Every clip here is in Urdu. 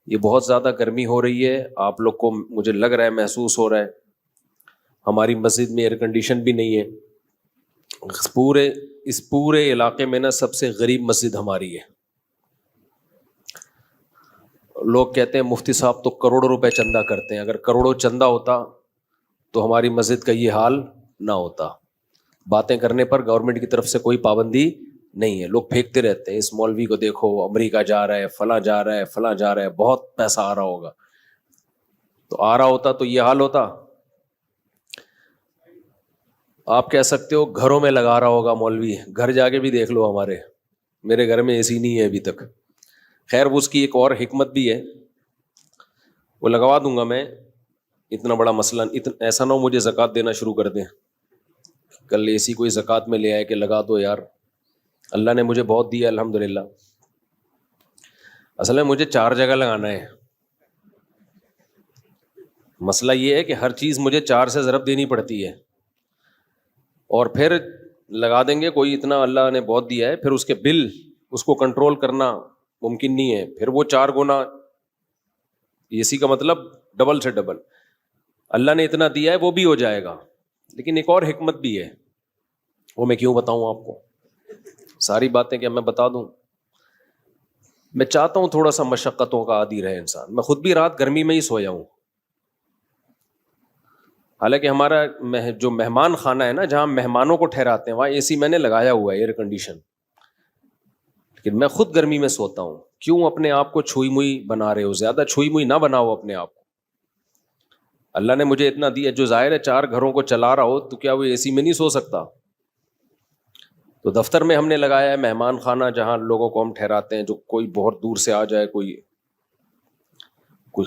یہ بہت زیادہ گرمی ہو رہی ہے, آپ لوگ کو مجھے لگ رہا ہے محسوس ہو رہا ہے. ہماری مسجد میں ایئر کنڈیشن بھی نہیں ہے. اس پورے علاقے میں نا سب سے غریب مسجد ہماری ہے. لوگ کہتے ہیں مفتی صاحب تو کروڑوں روپے چندہ کرتے ہیں, اگر کروڑوں چندہ ہوتا تو ہماری مسجد کا یہ حال نہ ہوتا. باتیں کرنے پر گورنمنٹ کی طرف سے کوئی پابندی نہیں ہے, لوگ پھینکتے رہتے ہیں اس مولوی کو دیکھو امریکہ جا رہا ہے, فلاں جا رہا ہے, فلاں جا رہا ہے, بہت پیسہ آ رہا ہوگا. تو آ رہا ہوتا تو یہ حال ہوتا. آپ کہہ سکتے ہو گھروں میں لگا رہا ہوگا مولوی, گھر جا کے بھی دیکھ لو ہمارے, میرے گھر میں اے سی نہیں ہے ابھی تک. خیر اس کی ایک اور حکمت بھی ہے, وہ لگوا دوں گا میں. اتنا بڑا مسئلہ ایسا نہ ہو مجھے زکوٰۃ دینا شروع کر دیں کل اے سی کوئی زکوٰۃ میں لے آئے کہ لگا دو یار. اللہ نے مجھے بہت دیا الحمدللہ. اصل میں مجھے 4 جگہ لگانا ہے. مسئلہ یہ ہے کہ ہر چیز مجھے 4 سے ضرب دینی پڑتی ہے, اور پھر لگا دیں گے کوئی اتنا اللہ نے بہت دیا ہے, پھر اس کے بل اس کو کنٹرول کرنا ممکن نہیں ہے, پھر وہ 4 گنا اسی کا مطلب ڈبل سے ڈبل. اللہ نے اتنا دیا ہے وہ بھی ہو جائے گا, لیکن ایک اور حکمت بھی ہے, وہ میں کیوں بتاؤں آپ کو, ساری باتیں کیا میں بتا دوں. میں چاہتا ہوں تھوڑا سا مشقتوں کا عادی رہے انسان. میں خود بھی رات گرمی میں ہی سویا ہوں, حالانکہ ہمارا جو مہمان خانہ ہے نا جہاں مہمانوں کو ٹھہراتے ہیں وہاں اے سی میں نے لگایا ہوا ہے, ایئر کنڈیشن, لیکن میں خود گرمی میں سوتا ہوں. کیوں اپنے آپ کو چھوئی موئی بنا رہے ہو؟ زیادہ چھوئی موئی نہ بناؤ اپنے آپ کو. اللہ نے مجھے اتنا دیا, جو ظاہر ہے 4 گھروں کو چلا رہا ہو تو کیا وہ اے سی میں نہیں سو سکتا؟ تو دفتر میں ہم نے لگایا ہے مہمان خانہ جہاں لوگوں کو ہم ٹھہراتے ہیں, جو کوئی بہت دور سے آ جائے, کوئی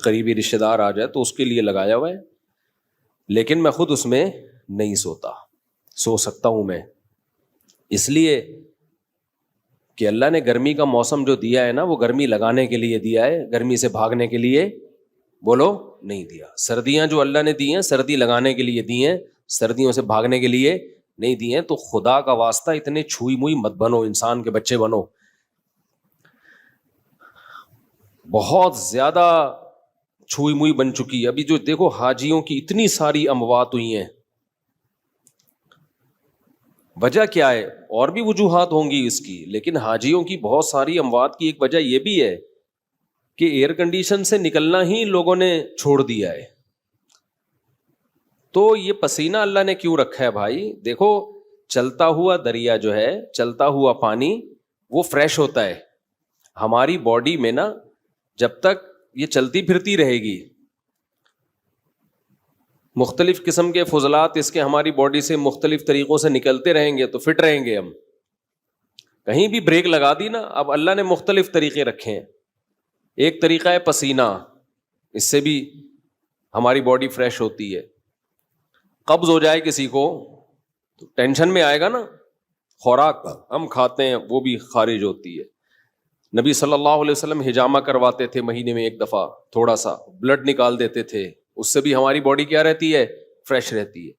قریبی رشتے دار آ جائے تو اس کے لیے لگایا ہوا ہے. لیکن میں خود اس میں نہیں سوتا. سو سکتا ہوں میں اس لیے کہ اللہ نے گرمی کا موسم جو دیا ہے نا وہ گرمی لگانے کے لیے دیا ہے, گرمی سے بھاگنے کے لیے بولو نہیں دیا. سردیاں جو اللہ نے دی ہیں سردی لگانے کے لیے دی ہیں, سردیوں سے بھاگنے کے لیے نہیں دی ہیں. تو خدا کا واسطہ اتنے چھوئی موئی مت بنو, انسان کے بچے بنو. بہت زیادہ چھوئی موئی بن چکی ہے. ابھی جو دیکھو حاجیوں کی اتنی ساری اموات ہوئی ہیں, وجہ کیا ہے؟ اور بھی وجوہات ہوں گی اس کی, لیکن حاجیوں کی بہت ساری اموات کی ایک وجہ یہ بھی ہے کہ ایئر کنڈیشن سے نکلنا ہی لوگوں نے چھوڑ دیا ہے. تو یہ پسینہ اللہ نے کیوں رکھا ہے بھائی؟ دیکھو چلتا ہوا دریا جو ہے, چلتا ہوا پانی, وہ فریش ہوتا ہے. ہماری باڈی میں نا جب تک یہ چلتی پھرتی رہے گی, مختلف قسم کے فضلات اس کے ہماری باڈی سے مختلف طریقوں سے نکلتے رہیں گے تو فٹ رہیں گے ہم. کہیں بھی بریک لگا دی نا, اب اللہ نے مختلف طریقے رکھے ہیں. ایک طریقہ ہے پسینہ, اس سے بھی ہماری باڈی فریش ہوتی ہے. قبض ہو جائے کسی کو تو ٹینشن میں آئے گا نا, خوراک ہم کھاتے ہیں وہ بھی خارج ہوتی ہے. نبی صلی اللہ علیہ وسلم حجامہ کرواتے تھے مہینے میں ایک دفعہ, تھوڑا سا بلڈ نکال دیتے تھے, اس سے بھی ہماری باڈی کیا رہتی ہے؟ فریش رہتی ہے.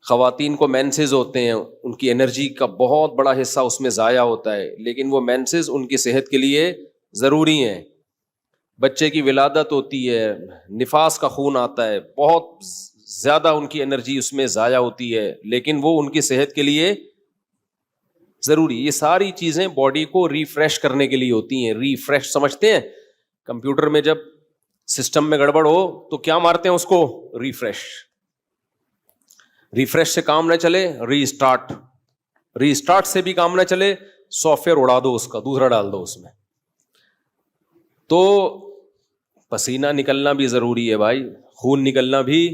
خواتین کو مینسز ہوتے ہیں, ان کی انرجی کا بہت بڑا حصہ اس میں ضائع ہوتا ہے, لیکن وہ مینسز ان کی صحت کے لیے ضروری ہیں. بچے کی ولادت ہوتی ہے, نفاس کا خون آتا ہے, بہت زیادہ ان کی انرجی اس میں ضائع ہوتی ہے, لیکن وہ ان کی صحت کے لیے ضروری. یہ ساری چیزیں باڈی کو ریفریش کرنے کے لیے ہوتی ہیں. ریفریش سمجھتے ہیں, کمپیوٹر میں جب سسٹم میں گڑبڑ ہو تو کیا مارتے ہیں اس کو؟ ریفریش. ریفریش سے کام نہ چلے ری اسٹارٹ, ری اسٹارٹ سے بھی کام نہ چلے سافٹ ویئر اڑا دو, اس کا دوسرا ڈال دو اس میں. تو پسینہ نکلنا بھی ضروری ہے بھائی, خون نکلنا بھی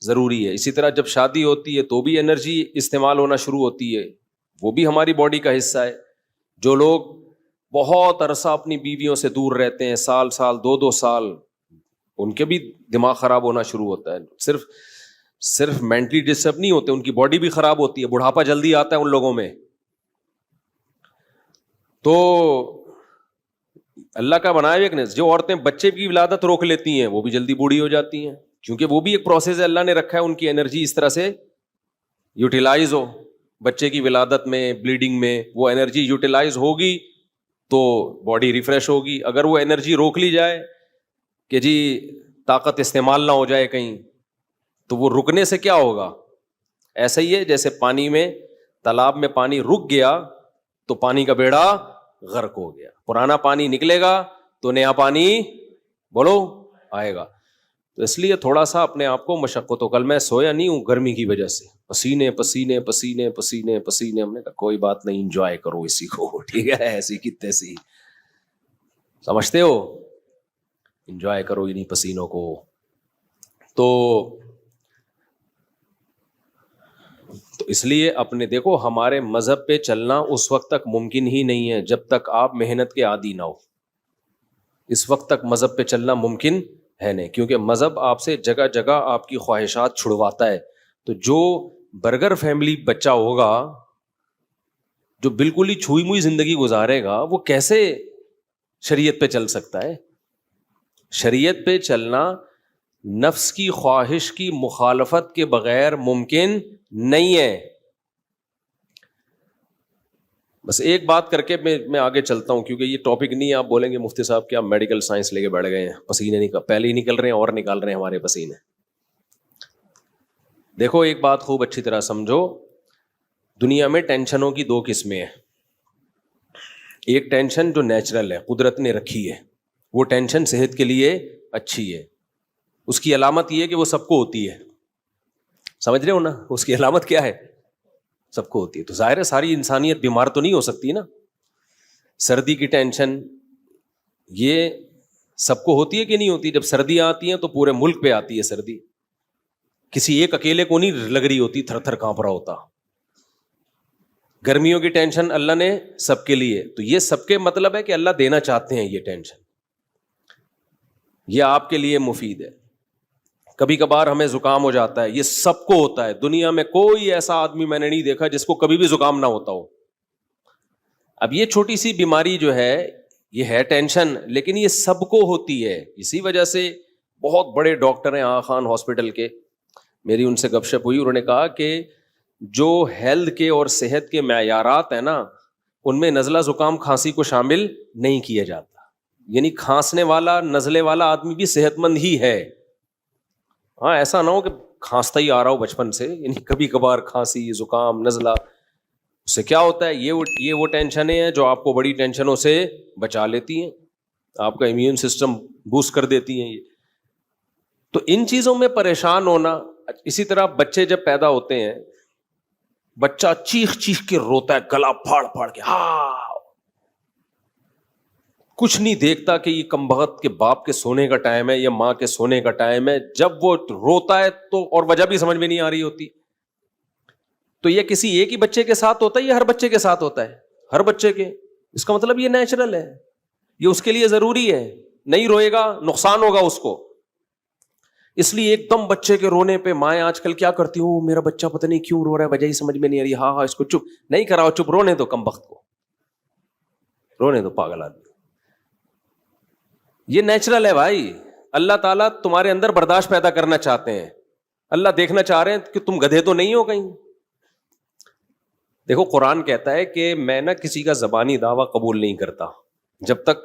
ضروری ہے. اسی طرح جب شادی ہوتی ہے تو بھی انرجی استعمال ہونا شروع ہوتی ہے, وہ بھی ہماری باڈی کا حصہ ہے. جو لوگ بہت عرصہ اپنی بیویوں سے دور رہتے ہیں, سال 2 سال, ان کے بھی دماغ خراب ہونا شروع ہوتا ہے. صرف مینٹلی ڈسٹرب نہیں ہوتے, ان کی باڈی بھی خراب ہوتی ہے. بڑھاپا جلدی آتا ہے ان لوگوں میں. تو اللہ کا بنایا ایک نے, جو عورتیں بچے کی ولادت روک لیتی ہیں وہ بھی جلدی بوڑھی ہو جاتی ہیں, کیونکہ وہ بھی ایک پروسیس ہے اللہ نے رکھا ہے, ان کی انرجی اس طرح سے یوٹیلائز ہو. بچے کی ولادت میں, بلیڈنگ میں وہ انرجی یوٹیلائز ہوگی تو باڈی ریفریش ہوگی. اگر وہ انرجی روک لی جائے کہ جی طاقت استعمال نہ ہو جائے کہیں، تو وہ رکنے سے کیا ہوگا؟ ایسا ہی ہے جیسے پانی میں، تالاب میں پانی رک گیا تو پانی کا بیڑا غرق ہو گیا، پرانا پانی نکلے گا تو نیا پانی بولو آئے گا۔ تو اس لیے تھوڑا سا اپنے آپ کو مشقت ہو، کل میں سویا نہیں ہوں گرمی کی وجہ سے، پسینے پسینے پسینے پسینے پسینے، ہم نے کہا کوئی بات نہیں، انجوائے کرو اسی کو، ٹھیک ہے، ایسی کی تیسی، سمجھتے ہو، انجوائے کرو انہیں پسینوں کو۔ تو اس لیے اپنے دیکھو، ہمارے مذہب پہ چلنا اس وقت تک ممکن ہی نہیں ہے جب تک آپ محنت کے عادی نہ ہو، اس وقت تک مذہب پہ چلنا ممکن ہے نہیں، کیونکہ مذہب آپ سے جگہ جگہ آپ کی خواہشات چھڑواتا ہے۔ تو جو برگر فیملی بچہ ہوگا، جو بالکل ہی چھوئی موئی زندگی گزارے گا، وہ کیسے شریعت پہ چل سکتا ہے؟ شریعت پہ چلنا نفس کی خواہش کی مخالفت کے بغیر ممکن نہیں ہے۔ بس ایک بات کر کے میں آگے چلتا ہوں، کیونکہ یہ ٹاپک نہیں ہے، آپ بولیں گے مفتی صاحب کیا میڈیکل سائنس لے کے بیٹھ گئے ہیں، پسینے پہلے ہی نکل رہے ہیں اور نکال رہے ہیں ہمارے پسینے۔ دیکھو ایک بات خوب اچھی طرح سمجھو، دنیا میں ٹینشنوں کی دو قسمیں ہیں۔ ایک ٹینشن جو نیچرل ہے، قدرت نے رکھی ہے، وہ ٹینشن صحت کے لیے اچھی ہے، اس کی علامت یہ ہے کہ وہ سب کو ہوتی ہے، سمجھ رہے ہو نا؟ اس کی علامت کیا ہے؟ سب کو ہوتی ہے۔ تو ظاہر ہے ساری انسانیت بیمار تو نہیں ہو سکتی نا۔ سردی کی ٹینشن یہ سب کو ہوتی ہے کہ نہیں ہوتی؟ جب سردیاں آتی ہیں تو پورے ملک پہ آتی ہے سردی، کسی ایک اکیلے کو نہیں لگ رہی ہوتی، تھر تھر کانپ رہا ہوتا۔ گرمیوں کی ٹینشن اللہ نے سب کے لیے، تو یہ سب کے مطلب ہے کہ اللہ دینا چاہتے ہیں یہ ٹینشن، یہ آپ کے لیے مفید ہے۔ کبھی کبھار ہمیں زکام ہو جاتا ہے، یہ سب کو ہوتا ہے، دنیا میں کوئی ایسا آدمی میں نے نہیں دیکھا جس کو کبھی بھی زکام نہ ہوتا ہو۔ اب یہ چھوٹی سی بیماری جو ہے یہ ہے ٹینشن، لیکن یہ سب کو ہوتی ہے۔ اسی وجہ سے بہت بڑے ڈاکٹر ہیں آغا خان ہاسپٹل کے، میری ان سے گپ شپ ہوئی، انہوں نے کہا کہ جو ہیلتھ کے اور صحت کے معیارات ہیں نا، ان میں نزلہ زکام کھانسی کو شامل نہیں کیا جاتا، یعنی کھانسنے والا نزلے والا آدمی بھی صحت مند ہی ہے۔ ہاں ایسا نہ ہو کہ کھانستا ہی آ رہا ہو بچپن سے، یعنی کبھی کبھار کھانسی زکام نزلہ، اس سے کیا ہوتا ہے؟ یہ وہ ٹینشنیں ہیں جو آپ کو بڑی ٹینشنوں سے بچا لیتی ہیں، آپ کا امیون سسٹم بوسٹ کر دیتی ہیں یہ۔ تو ان چیزوں میں پریشان ہونا۔ اسی طرح بچے جب پیدا ہوتے ہیں، بچہ چیخ چیخ کے روتا ہے، گلا پھاڑ پھاڑ کے، ہاں کچھ نہیں دیکھتا کہ یہ کمبخت کے باپ کے سونے کا ٹائم ہے یا ماں کے سونے کا ٹائم ہے۔ جب وہ روتا ہے تو اور وجہ بھی سمجھ میں نہیں آ رہی ہوتی۔ تو یہ کسی ایک ہی بچے کے ساتھ ہوتا ہے، یہ ہر بچے کے ساتھ ہوتا ہے، ہر بچے کے۔ اس کا مطلب یہ نیچرل ہے، یہ اس کے لیے ضروری ہے، نہیں روئے گا نقصان ہوگا اس کو۔ اس لیے ایک دم بچے کے رونے پہ مائیں آج کل کیا کرتی ہوں، میرا بچہ پتہ نہیں کیوں رو رہا ہے، وجہ ہی سمجھ میں نہیں آ رہی، ہاں اس کو چپ نہیں کراؤ، چپ رونے دو کمبخت کو، رونے دو پاگل آدمی۔ یہ نیچرل ہے بھائی، اللہ تعالیٰ تمہارے اندر برداشت پیدا کرنا چاہتے ہیں، اللہ دیکھنا چاہ رہے ہیں کہ تم گدھے تو نہیں ہو کہیں۔ دیکھو قرآن کہتا ہے کہ میں نہ کسی کا زبانی دعویٰ قبول نہیں کرتا جب تک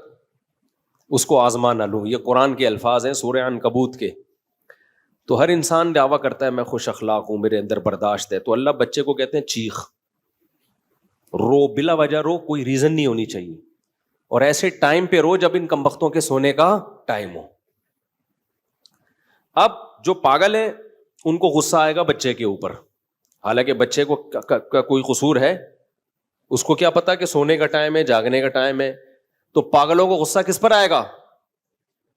اس کو آزما نہ لوں، یہ قرآن کے الفاظ ہیں سورہ عنکبوت کے۔ تو ہر انسان دعویٰ کرتا ہے میں خوش اخلاق ہوں، میرے اندر برداشت ہے، تو اللہ بچے کو کہتے ہیں چیخ، رو، بلا وجہ رو، کوئی ریزن نہیں ہونی چاہیے، اور ایسے ٹائم پہ رو جب ان کمبختوں کے سونے کا ٹائم ہو۔ اب جو پاگل ہیں ان کو غصہ آئے گا بچے کے اوپر، حالانکہ بچے کو کوئی قصور ہے، اس کو کیا پتا کہ سونے کا ٹائم ہے، جاگنے کا ٹائم ہے۔ تو پاگلوں کو غصہ کس پر آئے گا؟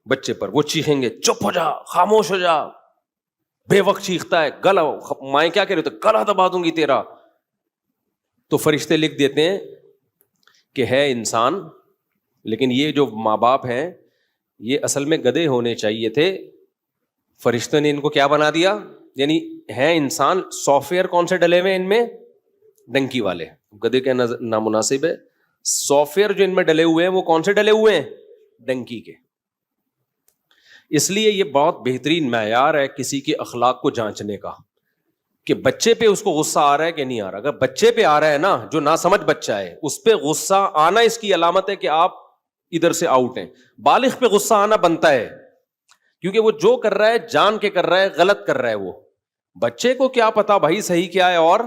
بچے پر۔ وہ چیخیں گے چپ ہو جا، خاموش ہو جا، بے وقت چیختا ہے، گلا، مائیں کیا کہہ رہے ہوتے، گلا دبا دوں گی تیرا۔ تو فرشتے لکھ دیتے ہیں کہ ہے انسان، لیکن یہ جو ماں باپ ہیں یہ اصل میں گدھے ہونے چاہیے تھے، فرشتوں نے ان کو کیا بنا دیا؟ یعنی ہے انسان، سافٹ ویئر کون سے ڈلے ہوئے ان میں؟ ڈنکی والے۔ گدھے کے نامناسب ہے، سافٹ ویئر جو ان میں ڈلے ہوئے ہیں وہ کون سے ڈلے ہوئے ہیں؟ ڈنکی کے۔ اس لیے یہ بہت بہترین معیار ہے کسی کے اخلاق کو جانچنے کا کہ بچے پہ اس کو غصہ آ رہا ہے کہ نہیں آ رہا۔ اگر بچے پہ آ رہا ہے نا، جو ناسمجھ بچہ ہے، اس پہ غصہ آنا اس کی علامت ہے کہ آپ ادھر سے آؤٹ ہیں۔ بالغ پہ غصہ آنا بنتا ہے، کیونکہ وہ جو کر رہا ہے جان کے کر رہا ہے، غلط کر رہا ہے. وہ بچے کو کیا پتا بھائی صحیح کیا ہے اور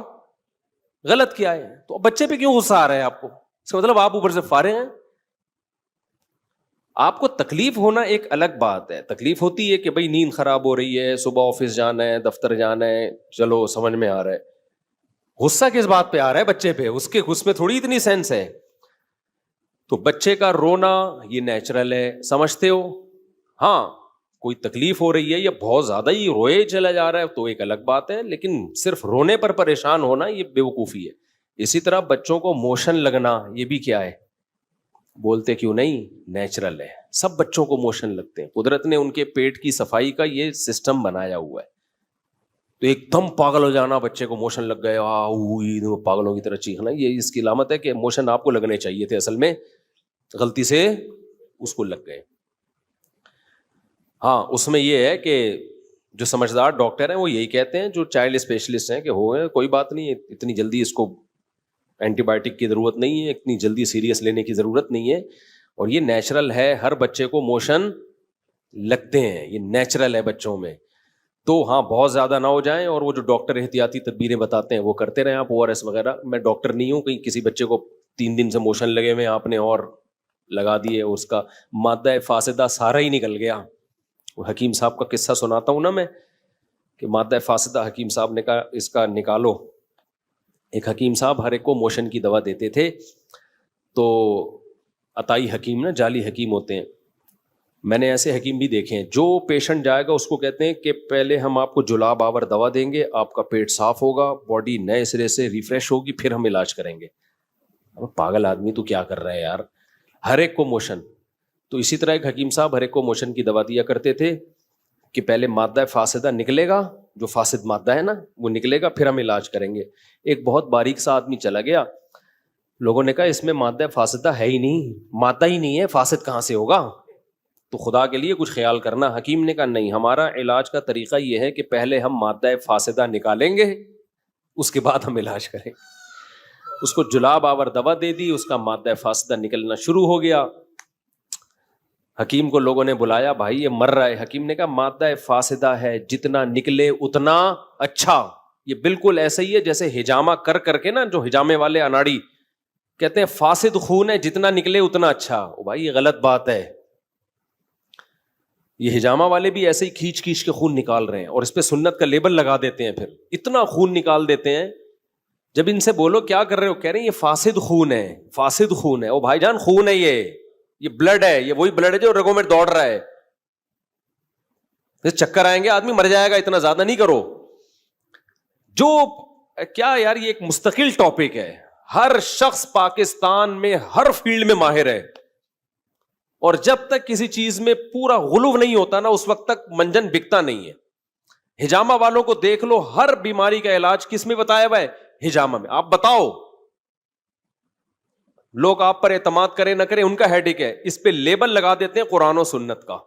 غلط کیا ہے؟ تو بچے پہ کیوں غصہ آ رہا ہے آپ کو؟ اس کا مطلب آپ اوپر سے فارغ ہیں. آپ کو تکلیف ہونا ایک الگ بات ہے. تکلیف ہوتی ہے کہ بھائی نیند خراب ہو رہی ہے، صبح آفس جانا ہے، دفتر جانا ہے، چلو سمجھ میں آ رہا ہے. غصہ کس بات پہ آ رہا ہے؟ بچے پہ. اس میں تھوڑی اتنی سینس ہے. تو بچے کا رونا یہ نیچرل ہے، سمجھتے ہو؟ ہاں کوئی تکلیف ہو رہی ہے یا بہت زیادہ ہی روئے چلا جا رہا ہے تو ایک الگ بات ہے، لیکن صرف رونے پر پریشان ہونا یہ بیوقوفی ہے. اسی طرح بچوں کو موشن لگنا یہ بھی کیا ہے؟ بولتے کیوں نہیں؟ نیچرل ہے. سب بچوں کو موشن لگتے ہیں. قدرت نے ان کے پیٹ کی صفائی کا یہ سسٹم بنایا ہوا ہے. تو ایک دم پاگل ہو جانا، بچے کو موشن لگ گئے پاگلوں کی طرح چیخنا، یہ اس کی علامت ہے کہ موشن آپ کو لگنے چاہیے تھے، اصل میں غلطی سے اس کو لگ گئے. ہاں اس میں یہ ہے کہ جو سمجھدار ڈاکٹر ہیں وہ یہی کہتے ہیں، جو چائلڈ اسپیشلسٹ ہیں، کہ ہو گئے کوئی بات نہیں ہے، اتنی جلدی اس کو اینٹی بایوٹک کی ضرورت نہیں ہے، اتنی جلدی سیریس لینے کی ضرورت نہیں ہے، اور یہ نیچرل ہے. ہر بچے کو موشن لگتے ہیں، یہ نیچرل ہے بچوں میں. تو ہاں بہت زیادہ نہ ہو جائیں، اور وہ جو ڈاکٹر احتیاطی تدبیریں بتاتے ہیں وہ کرتے رہیں آپ، ORS وغیرہ. میں ڈاکٹر نہیں ہوں، کہیں کسی بچے کو 3 دن سے موشن لگے ہوئے آپ نے اور لگا دیے، اس کا مادہ فاسدہ سارا ہی نکل گیا. وہ حکیم صاحب کا قصہ سناتا ہوں نا میں، کہ مادہ فاسدہ حکیم صاحب نے کہا اس کا نکالو. ایک حکیم صاحب ہر ایک کو موشن کی دوا دیتے تھے. تو عطائی حکیم نا، جعلی حکیم ہوتے ہیں. میں نے ایسے حکیم بھی دیکھے ہیں، جو پیشنٹ جائے گا اس کو کہتے ہیں کہ پہلے ہم آپ کو جلاب آور دوا دیں گے، آپ کا پیٹ صاف ہوگا، باڈی نئے سرے سے ریفریش ہوگی، پھر ہم علاج کریں گے. پاگل آدمی تو کیا کر رہا ہے یار، ہر ایک کو موشن. تو اسی طرح ایک حکیم صاحب ہر ایک کو موشن کی دوا دیا کرتے تھے کہ پہلے مادہ فاسدہ نکلے گا، جو فاسد مادہ ہے نا وہ نکلے گا، پھر ہم علاج کریں گے. ایک بہت باریک سا آدمی چلا گیا، لوگوں نے کہا اس میں مادہ فاسدہ ہے ہی نہیں، مادہ ہی نہیں ہے، فاسد کہاں سے ہوگا؟ تو خدا کے لیے کچھ خیال کرنا. حکیم نے کہا نہیں، ہمارا علاج کا طریقہ یہ ہے کہ پہلے ہم مادہ فاسدہ نکالیں گے، اس کے بعد ہم علاج کریں. اس کو جلاب آور دوا دے دی، اس کا مادہ فاسدہ نکلنا شروع ہو گیا. حکیم کو لوگوں نے بلایا، بھائی یہ مر رہا ہے. حکیم نے کہا مادہ فاسدہ ہے، جتنا نکلے اتنا اچھا. یہ بالکل ایسا ہی ہے جیسے ہجامہ کر کے نا، جو ہجامے والے اناڑی کہتے ہیں فاسد خون ہے، جتنا نکلے اتنا اچھا. بھائی یہ غلط بات ہے. یہ ہجامہ والے بھی ایسے ہی کھینچ کے خون نکال رہے ہیں، اور اس پہ سنت کا لیبل لگا دیتے ہیں، پھر اتنا خون نکال دیتے ہیں. جب ان سے بولو کیا کر رہے ہو، کہہ رہے ہیں یہ فاسد خون ہے، فاسد خون ہے. او بھائی جان خون ہے، یہ بلڈ ہے، یہ وہی بلڈ ہے جو رگوں میں دوڑ رہا ہے. چکر آئیں گے، آدمی مر جائے گا، اتنا زیادہ نہیں کرو. جو کیا یار، یہ ایک مستقل ٹاپک ہے. ہر شخص پاکستان میں ہر فیلڈ میں ماہر ہے، اور جب تک کسی چیز میں پورا غلو نہیں ہوتا نا، اس وقت تک منجن بکتا نہیں ہے. ہجامہ والوں کو دیکھ لو، ہر بیماری کا علاج کس میں بتایا ہوا ہے؟ ہجامہ میں. آپ بتاؤ، لوگ آپ پر اعتماد کریں نہ کریں ان کا ہیڈک ہے، اس پہ لیبل لگا دیتے ہیں قرآن و سنت کا.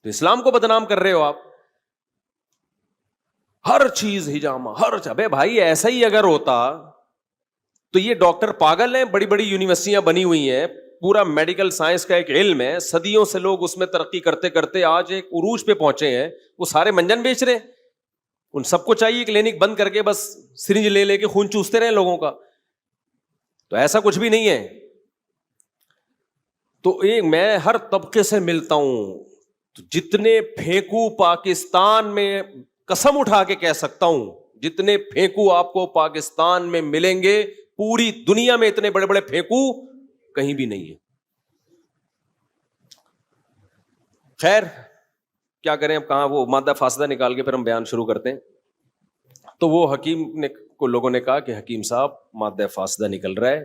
تو اسلام کو بدنام کر رہے ہو آپ. ہر چیز ہجامہ، ابے بھائی ایسا ہی اگر ہوتا تو یہ ڈاکٹر پاگل ہیں. بڑی بڑی یونیورسٹیاں بنی ہوئی ہیں، پورا میڈیکل سائنس کا ایک علم ہے، صدیوں سے لوگ اس میں ترقی کرتے کرتے آج ایک عروج پہ پہنچے ہیں. وہ سارے منجن بیچ رہے ہیں. ان سب کو چاہیے کلینک بند کر کے بس سرنج لے کے خون چوستے رہے لوگوں کا. تو ایسا کچھ بھی نہیں ہے. تو میں ہر طبقے سے ملتا ہوں، تو جتنے پھینکو پاکستان میں، قسم اٹھا کے کہہ سکتا ہوں، جتنے پھینکو آپ کو پاکستان میں ملیں گے، پوری دنیا میں اتنے بڑے بڑے پھینکو کہیں بھی نہیں ہے. خیر کیا کریں اب، کہاں وہ مادہ فاسدہ نکال کے پھر ہم بیان شروع کرتے ہیں. تو وہ حکیم نے کو لوگوں نے کہا کہ حکیم صاحب مادہ فاسدہ نکل رہا ہے،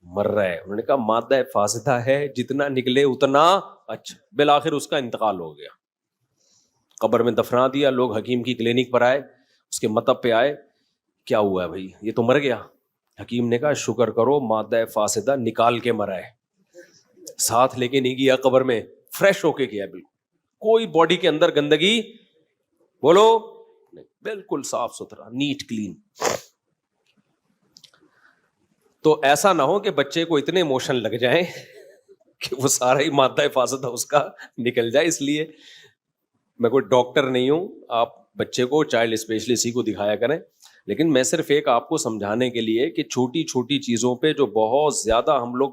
مر رہا ہے. انہوں نے کہا مادہ فاسدہ ہے، جتنا نکلے اتنا اچھا. بالآخر اس کا انتقال ہو گیا، قبر میں دفنا دیا. لوگ حکیم کی کلینک پر آئے، اس کے مطب پہ آئے، کیا ہوا ہے بھائی، یہ تو مر گیا. حکیم نے کہا شکر کرو مادہ فاسدہ نکال کے مرا ہے، ساتھ لے کے نہیں گیا قبر میں، فریش ہو کے گیا. بالکل کوئی باڈی کے اندر گندگی بولو نہیں، بالکل صاف ستھرا، نیٹ کلین. تو ایسا نہ ہو کہ بچے کو اتنے ایموشن لگ جائیں کہ وہ سارا ہی مادہ فاسدہ اس کا نکل جائے. اس لیے میں کوئی ڈاکٹر نہیں ہوں, آپ بچے کو چائلڈ اسپیشلسٹ کو دکھایا کریں, لیکن میں صرف ایک آپ کو سمجھانے کے لیے کہ چھوٹی چھوٹی چیزوں پہ جو بہت زیادہ ہم لوگ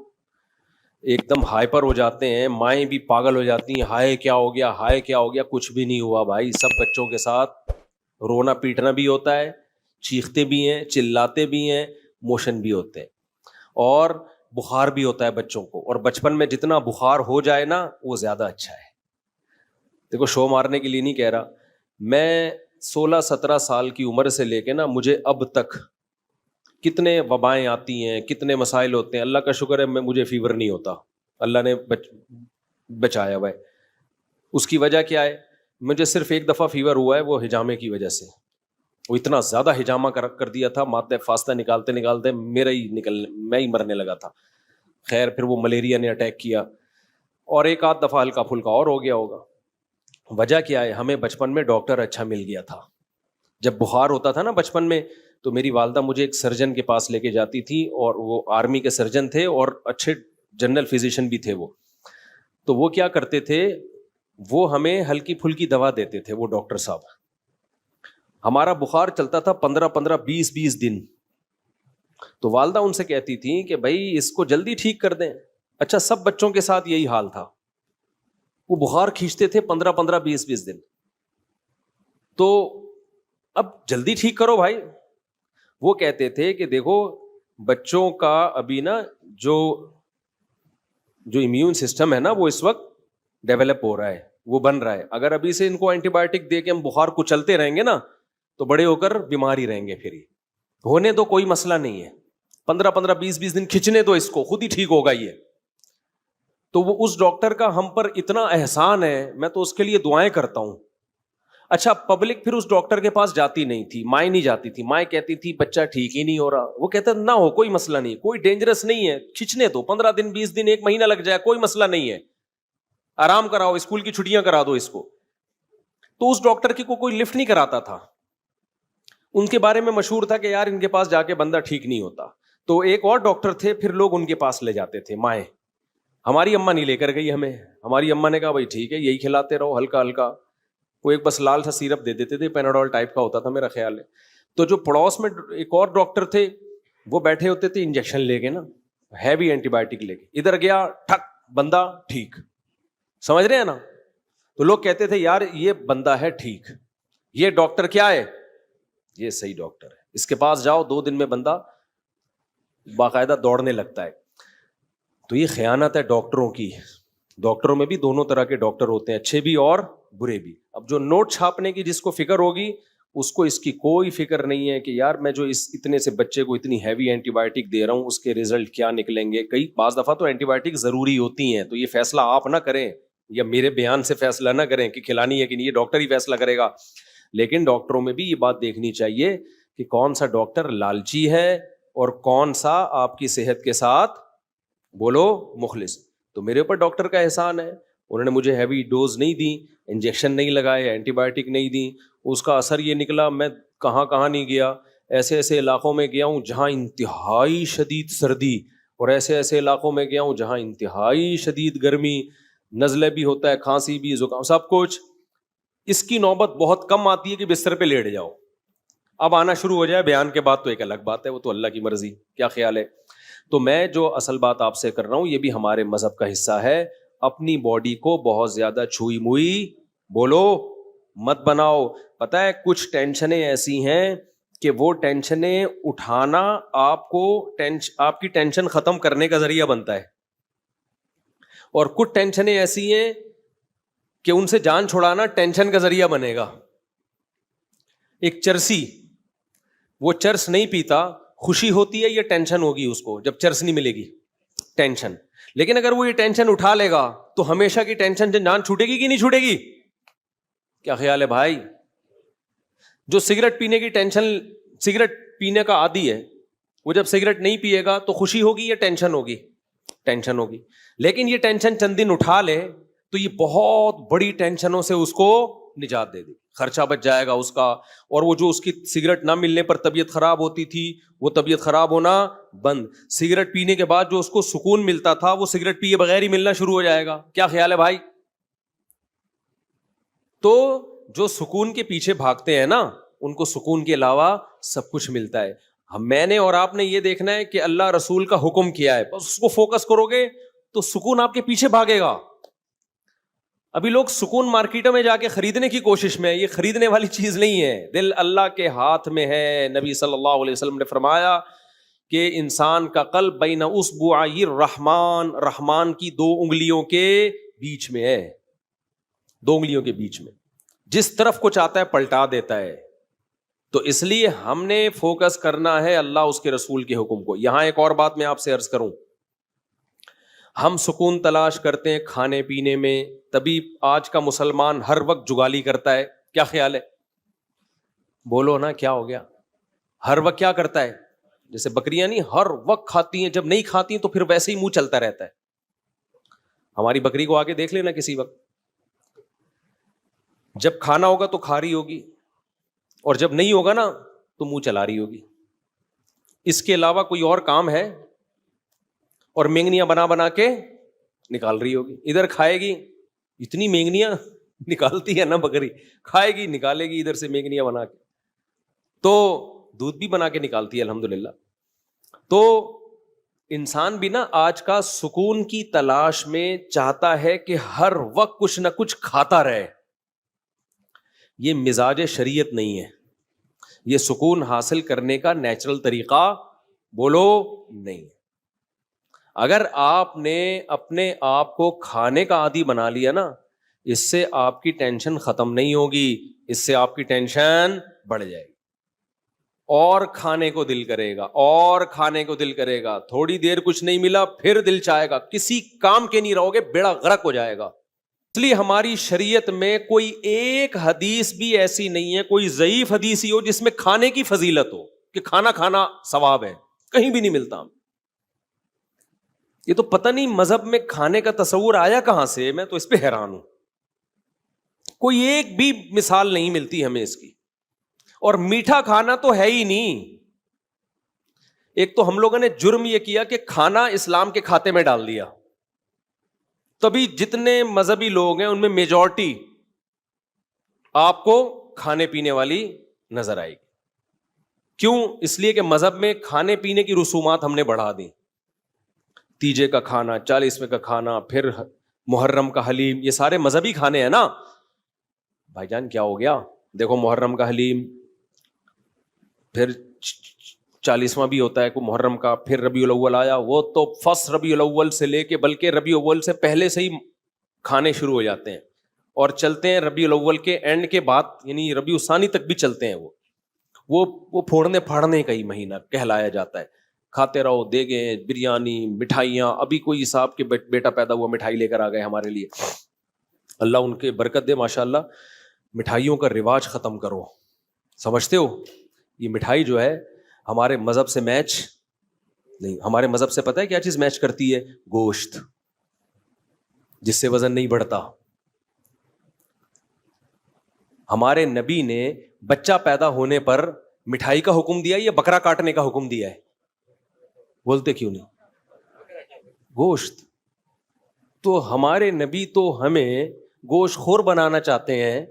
ایک دم ہائپر ہو جاتے ہیں, مائیں بھی پاگل ہو جاتی ہیں, ہائے کیا ہو گیا, ہائے کیا ہو گیا. کچھ بھی نہیں ہوا بھائی, سب بچوں کے ساتھ رونا پیٹنا بھی ہوتا ہے, چیختے بھی ہیں, چلاتے بھی ہیں, موشن بھی ہوتے ہیں, اور بخار بھی ہوتا ہے بچوں کو. اور بچپن میں جتنا بخار ہو جائے نا وہ زیادہ اچھا ہے. دیکھو شو مارنے کے لیے نہیں کہہ رہا, میں 16-17 سال کی عمر سے لے کے نا مجھے اب تک کتنے وبائیں آتی ہیں, کتنے مسائل ہوتے ہیں, اللہ کا شکر ہے مجھے فیور نہیں ہوتا, اللہ نے بچایا ہوا ہے. اس کی وجہ کیا ہے؟ مجھے صرف ایک دفعہ فیور ہوا ہے, وہ ہجامے کی وجہ سے. وہ اتنا زیادہ ہجامہ کر دیا تھا, مادہ فاستہ نکالتے نکالتے میں ہی مرنے لگا تھا. خیر پھر وہ ملیریا نے اٹیک کیا, اور ایک آدھ دفعہ ہلکا پھلکا اور ہو گیا ہوگا. وجہ کیا ہے؟ ہمیں بچپن میں ڈاکٹر اچھا مل گیا تھا. جب بخار ہوتا تھا نا بچپن میں, تو میری والدہ مجھے ایک سرجن کے پاس لے کے جاتی تھی, اور وہ آرمی کے سرجن تھے اور اچھے جنرل فزیشین بھی تھے وہ. تو وہ کیا کرتے تھے, وہ ہمیں ہلکی پھلکی دوا دیتے تھے وہ ڈاکٹر صاحب. ہمارا بخار چلتا تھا 15-20 دن. تو والدہ ان سے کہتی تھی کہ بھائی اس کو جلدی ٹھیک کر دیں. اچھا سب بچوں کے ساتھ یہی حال تھا, وہ بخار کھینچتے تھے 15-20 دن. تو اب جلدی ٹھیک کرو بھائی. وہ کہتے تھے کہ دیکھو بچوں کا ابھی نا جو امیون سسٹم ہے نا وہ اس وقت ڈیولپ ہو رہا ہے, وہ بن رہا ہے. اگر ابھی سے ان کو اینٹی بایوٹک دے کے ہم بخار کو چلتے رہیں گے نا تو بڑے ہو کر بیمار ہی رہیں گے. پھر ہونے دو, کوئی مسئلہ نہیں ہے, 15-20 دن کھینچنے دو اس کو, خود ہی ٹھیک ہوگا یہ. تو وہ اس ڈاکٹر کا ہم پر اتنا احسان ہے, میں تو اس کے لیے دعائیں کرتا ہوں. اچھا پبلک پھر اس ڈاکٹر کے پاس جاتی نہیں تھی, مائیں نہیں جاتی تھی. مائیں کہتی تھی بچہ ٹھیک ہی نہیں ہو رہا. وہ کہتا نہ ہو, کوئی مسئلہ نہیں, کوئی ڈینجرس نہیں ہے, کھینچنے دو, 15 دن 20 دن 1 مہینہ لگ جائے, کوئی مسئلہ نہیں ہے, آرام کراؤ, اسکول کی چھٹیاں کرا دو اس کو. تو اس ڈاکٹر کی کوئی لفٹ نہیں کراتا تھا. ان کے بارے میں مشہور تھا کہ یار ان کے پاس جا کے بندہ ٹھیک نہیں ہوتا. تو ایک اور ڈاکٹر تھے, پھر لوگ ان کے پاس لے جاتے تھے مائیں. ہماری اماں نہیں لے کر گئی ہمیں. ہماری اماں نے کہا بھائی ٹھیک ہے یہی کھلاتے رہو ہلکا ہلکا. وہ ایک بس لال سا سیرپ دے دیتے تھے, پیناڈول ٹائپ کا ہوتا تھا میرا خیال ہے. تو جو پڑوس میں ایک اور ڈاکٹر تھے وہ بیٹھے ہوتے تھے انجیکشن لے کے نا, ہیوی اینٹی بایوٹک لے کے. ادھر گیا ٹھک بندہ ٹھیک, سمجھ رہے ہیں نا. تو لوگ کہتے تھے یار یہ بندہ ہے ٹھیک, یہ ڈاکٹر کیا ہے, یہ صحیح ڈاکٹر ہے, اس کے پاس جاؤ 2 دن میں بندہ باقاعدہ دوڑنے لگتا ہے. تو یہ خیانت ہے ڈاکٹروں کی. ڈاکٹروں میں بھی دونوں طرح کے ڈاکٹر ہوتے ہیں, اچھے بھی اور برے بھی. اب جو نوٹ چھاپنے کی جس کو فکر ہوگی اس کو اس کی کوئی فکر نہیں ہے کہ یار میں جو اس اتنے سے بچے کو اتنی ہیوی اینٹی بایوٹک دے رہا ہوں اس کے ریزلٹ کیا نکلیں گے. کئی بعض دفعہ تو اینٹی بایوٹک ضروری ہوتی ہیں, تو یہ فیصلہ آپ نہ کریں یا میرے بیان سے فیصلہ نہ کریں کہ کھلانی ہے کہ نہیں, یہ ڈاکٹر ہی فیصلہ کرے گا. لیکن ڈاکٹروں میں بھی یہ بات دیکھنی چاہیے کہ کون سا ڈاکٹر لالچی ہے اور کون سا آپ کی صحت کے ساتھ بولو مخلص. تو میرے اوپر ڈاکٹر کا احسان ہے, انہوں نے مجھے ہیوی ڈوز نہیں دی, انجیکشن نہیں لگائے, اینٹی بایوٹک نہیں دی. اس کا اثر یہ نکلا میں کہاں کہاں نہیں گیا, ایسے ایسے علاقوں میں گیا ہوں جہاں انتہائی شدید سردی, اور ایسے ایسے علاقوں میں گیا ہوں جہاں انتہائی شدید گرمی, نزلے بھی ہوتا ہے, کھانسی بھی, زکام, سب کچھ. اس کی نوبت بہت کم آتی ہے کہ بستر پہ لیٹ جاؤ. اب آنا شروع ہو جائے بیان کے بعد تو ایک الگ بات ہے, وہ تو اللہ کی مرضی. کیا خیال ہے؟ تو میں جو اصل بات آپ سے کر رہا ہوں یہ بھی ہمارے مذہب کا حصہ ہے. اپنی باڈی کو بہت زیادہ چھوئی موئی بولو مت بناؤ. پتہ ہے کچھ ٹینشنیں ایسی ہیں کہ وہ ٹینشنیں اٹھانا آپ کو آپ کی ٹینشن ختم کرنے کا ذریعہ بنتا ہے, اور کچھ ٹینشنیں ایسی ہیں کہ ان سے جان چھڑانا ٹینشن کا ذریعہ بنے گا. ایک چرسی, وہ چرس نہیں پیتا, خوشی ہوتی ہے یا ٹینشن ہوگی اس کو جب چرس نہیں ملے گی؟ ٹینشن. لیکن اگر وہ یہ ٹینشن اٹھا لے گا تو ہمیشہ کی ٹینشن سے جان چھوٹے گی کہ نہیں چھوٹے گی؟ کیا خیال ہے بھائی؟ جو سگریٹ پینے کی ٹینشن, سگریٹ پینے کا عادی ہے, وہ جب سگریٹ نہیں پیے گا تو خوشی ہوگی یا ٹینشن ہوگی؟ ٹینشن ہوگی. لیکن یہ ٹینشن چند دن اٹھا لے تو یہ بہت بڑی ٹینشنوں سے اس کو نجات دے دے, خرچہ بچ جائے گا اس کا. اور وہ جو اس کی سگریٹ نہ ملنے پر طبیعت خراب ہوتی تھی وہ طبیعت خراب ہونا بند. سگریٹ پینے کے بعد جو اس کو سکون ملتا تھا وہ سگریٹ پیے بغیر ہی ملنا شروع ہو جائے گا. کیا خیال ہے بھائی؟ تو جو سکون کے پیچھے بھاگتے ہیں نا ان کو سکون کے علاوہ سب کچھ ملتا ہے. میں نے اور آپ نے یہ دیکھنا ہے کہ اللہ رسول کا حکم کیا ہے, بس اس کو فوکس کرو گے تو سکون آپ کے پیچھے بھاگے گا. ابھی لوگ سکون مارکیٹوں میں جا کے خریدنے کی کوشش میں, یہ خریدنے والی چیز نہیں ہے, دل اللہ کے ہاتھ میں ہے. نبی صلی اللہ علیہ وسلم نے فرمایا کہ انسان کا قلب بین اصبعی الرحمن, رحمان کی 2 انگلیوں کے بیچ میں ہے, 2 انگلیوں کے بیچ میں, جس طرف کو چاہتا ہے پلٹا دیتا ہے. تو اس لیے ہم نے فوکس کرنا ہے اللہ اس کے رسول کے حکم کو. یہاں ایک اور بات میں آپ سے عرض کروں, ہم سکون تلاش کرتے ہیں کھانے پینے میں, تبھی آج کا مسلمان ہر وقت جگالی کرتا ہے. کیا خیال ہے؟ بولو نا, کیا ہو گیا؟ ہر وقت کیا کرتا ہے؟ جیسے بکریاں نہیں ہر وقت کھاتی ہیں, جب نہیں کھاتی ہیں تو پھر ویسے ہی منہ چلتا رہتا ہے. ہماری بکری کو آگے دیکھ لینا کسی وقت, جب کھانا ہوگا تو کھا رہی ہوگی, اور جب نہیں ہوگا نا تو منہ چلا رہی ہوگی. اس کے علاوہ کوئی اور کام ہے؟ اور مینگنیاں بنا بنا کے نکال رہی ہوگی. ادھر کھائے گی, اتنی مینگنیاں نکالتی ہے نا بکری, کھائے گی نکالے گی ادھر سے مینگنیاں بنا کے, تو دودھ بھی بنا کے نکالتی ہے الحمدللہ. تو انسان بھی نا آج کا سکون کی تلاش میں چاہتا ہے کہ ہر وقت کچھ نہ کچھ کھاتا رہے. یہ مزاج شریعت نہیں ہے, یہ سکون حاصل کرنے کا نیچرل طریقہ بولو نہیں. اگر آپ نے اپنے آپ کو کھانے کا عادی بنا لیا نا, اس سے آپ کی ٹینشن ختم نہیں ہوگی, اس سے آپ کی ٹینشن بڑھ جائے گی, اور کھانے کو دل کرے گا, اور کھانے کو دل کرے گا. تھوڑی دیر کچھ نہیں ملا پھر دل چاہے گا, کسی کام کے نہیں رہو گے, بیڑا غرق ہو جائے گا. اس لیے ہماری شریعت میں کوئی ایک حدیث بھی ایسی نہیں ہے, کوئی ضعیف حدیث ہی ہو جس میں کھانے کی فضیلت ہو کہ کھانا کھانا ثواب ہے, کہیں بھی نہیں ملتا. یہ تو پتہ نہیں مذہب میں کھانے کا تصور آیا کہاں سے, میں تو اس پہ حیران ہوں. کوئی ایک بھی مثال نہیں ملتی ہمیں اس کی. اور میٹھا کھانا تو ہے ہی نہیں. ایک تو ہم لوگوں نے جرم یہ کیا کہ کھانا اسلام کے کھاتے میں ڈال دیا, تبھی جتنے مذہبی لوگ ہیں ان میں میجورٹی آپ کو کھانے پینے والی نظر آئے گی. کیوں؟ اس لیے کہ مذہب میں کھانے پینے کی رسومات ہم نے بڑھا دی. تیجے کا کھانا, 40ویں کا کھانا, پھر محرم کا حلیم, یہ سارے مذہبی کھانے ہیں نا. بھائی جان کیا ہو گیا؟ دیکھو محرم کا حلیم, پھر 40واں بھی ہوتا ہے کو محرم کا, پھر ربیع الاول آیا, وہ تو فرسٹ ربیع الاول سے لے کے بلکہ ربیع الاول سے پہلے سے ہی کھانے شروع ہو جاتے ہیں اور چلتے ہیں ربیع الاول کے اینڈ کے بعد, یعنی ربیع الثانی تک بھی چلتے ہیں. وہ پھوڑنے پھاڑنے کا ہی مہینہ کہلایا جاتا ہے. کھاتے رہو, دیگیں, بریانی, مٹھائیاں. ابھی کوئی صاحب کے بیٹا پیدا ہوا, مٹھائی لے کر آ گئے ہمارے لیے, اللہ ان کے برکت دے ماشاءاللہ. مٹھائیوں کا رواج ختم کرو. سمجھتے ہو یہ مٹھائی جو ہے ہمارے مذہب سے میچ نہیں. ہمارے مذہب سے پتہ ہے کیا چیز میچ کرتی ہے؟ گوشت, جس سے وزن نہیں بڑھتا. ہمارے نبی نے بچہ پیدا ہونے پر مٹھائی کا حکم دیا یا بکرا کاٹنے کا حکم دیا ہے؟ بولتے کیوں نہیں؟ گوشت. تو ہمارے نبی تو ہمیں گوشت خور بنانا چاہتے ہیں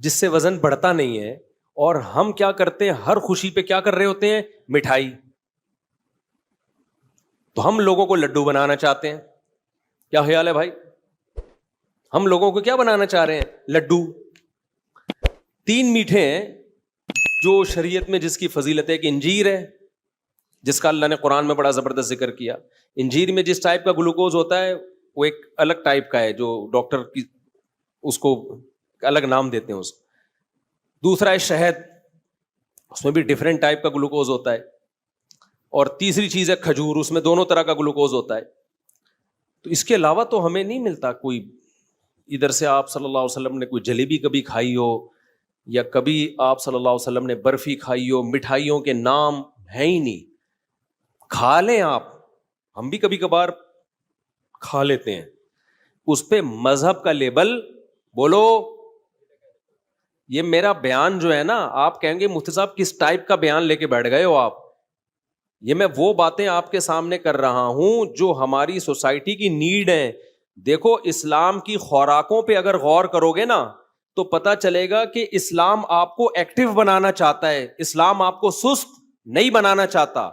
جس سے وزن بڑھتا نہیں ہے, اور ہم کیا کرتے ہیں ہر خوشی پہ کیا کر رہے ہوتے ہیں؟ مٹھائی. تو ہم لوگوں کو لڈو بنانا چاہتے ہیں. کیا خیال ہے بھائی؟ ہم لوگوں کو کیا بنانا چاہ رہے ہیں؟ لڈو. 3 میٹھے ہیں جو شریعت میں جس کی فضیلت ہے, کہ انجیر ہے جس کا اللہ نے قرآن میں بڑا زبردست ذکر کیا. انجیر میں جس ٹائپ کا گلوکوز ہوتا ہے وہ ایک الگ ٹائپ کا ہے, جو ڈاکٹر کی اس کو الگ نام دیتے ہیں اس. دوسرا ہے شہد, اس میں بھی ڈیفرنٹ ٹائپ کا گلوکوز ہوتا ہے. اور تیسری چیز ہے کھجور, اس میں دونوں طرح کا گلوکوز ہوتا ہے. تو اس کے علاوہ تو ہمیں نہیں ملتا کوئی. ادھر سے آپ صلی اللہ علیہ وسلم نے کوئی جلیبی کبھی کھائی ہو, یا کبھی آپ صلی اللہ علیہ وسلم نے برفی کھائی ہو, مٹھائیوں کے نام ہیں ہی نہیں. کھا لیں آپ, ہم بھی کبھی کبھار کھا لیتے ہیں, اس پہ مذہب کا لیبل بولو. یہ میرا بیان جو ہے نا, آپ کہیں گے مفتی صاحب کس ٹائپ کا بیان لے کے بیٹھ گئے ہو آپ. یہ میں وہ باتیں آپ کے سامنے کر رہا ہوں جو ہماری سوسائٹی کی نیڈ ہیں. دیکھو اسلام کی خوراکوں پہ اگر غور کرو گے نا تو پتا چلے گا کہ اسلام آپ کو ایکٹیو بنانا چاہتا ہے, اسلام آپ کو سست نہیں بنانا چاہتا.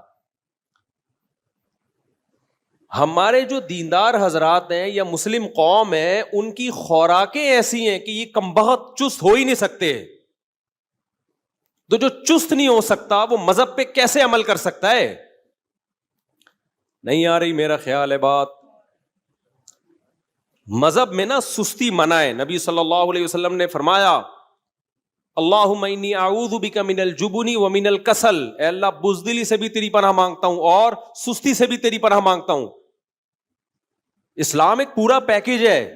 ہمارے جو دیندار حضرات ہیں یا مسلم قوم ہے, ان کی خوراکیں ایسی ہیں کہ یہ کمبخت چست ہو ہی نہیں سکتے. تو جو چست نہیں ہو سکتا وہ مذہب پہ کیسے عمل کر سکتا ہے؟ نہیں آ رہی میرا خیال ہے بات. مذہب میں نا سستی منع ہے. نبی صلی اللہ علیہ وسلم نے فرمایا اللہم انی اعوذ بک من الجبن ومن الکسل, اے اللہ بزدلی سے بھی تیری پناہ مانگتا ہوں اور سستی سے بھی تیری پناہ مانگتا ہوں. اسلام ایک پورا پیکج ہے.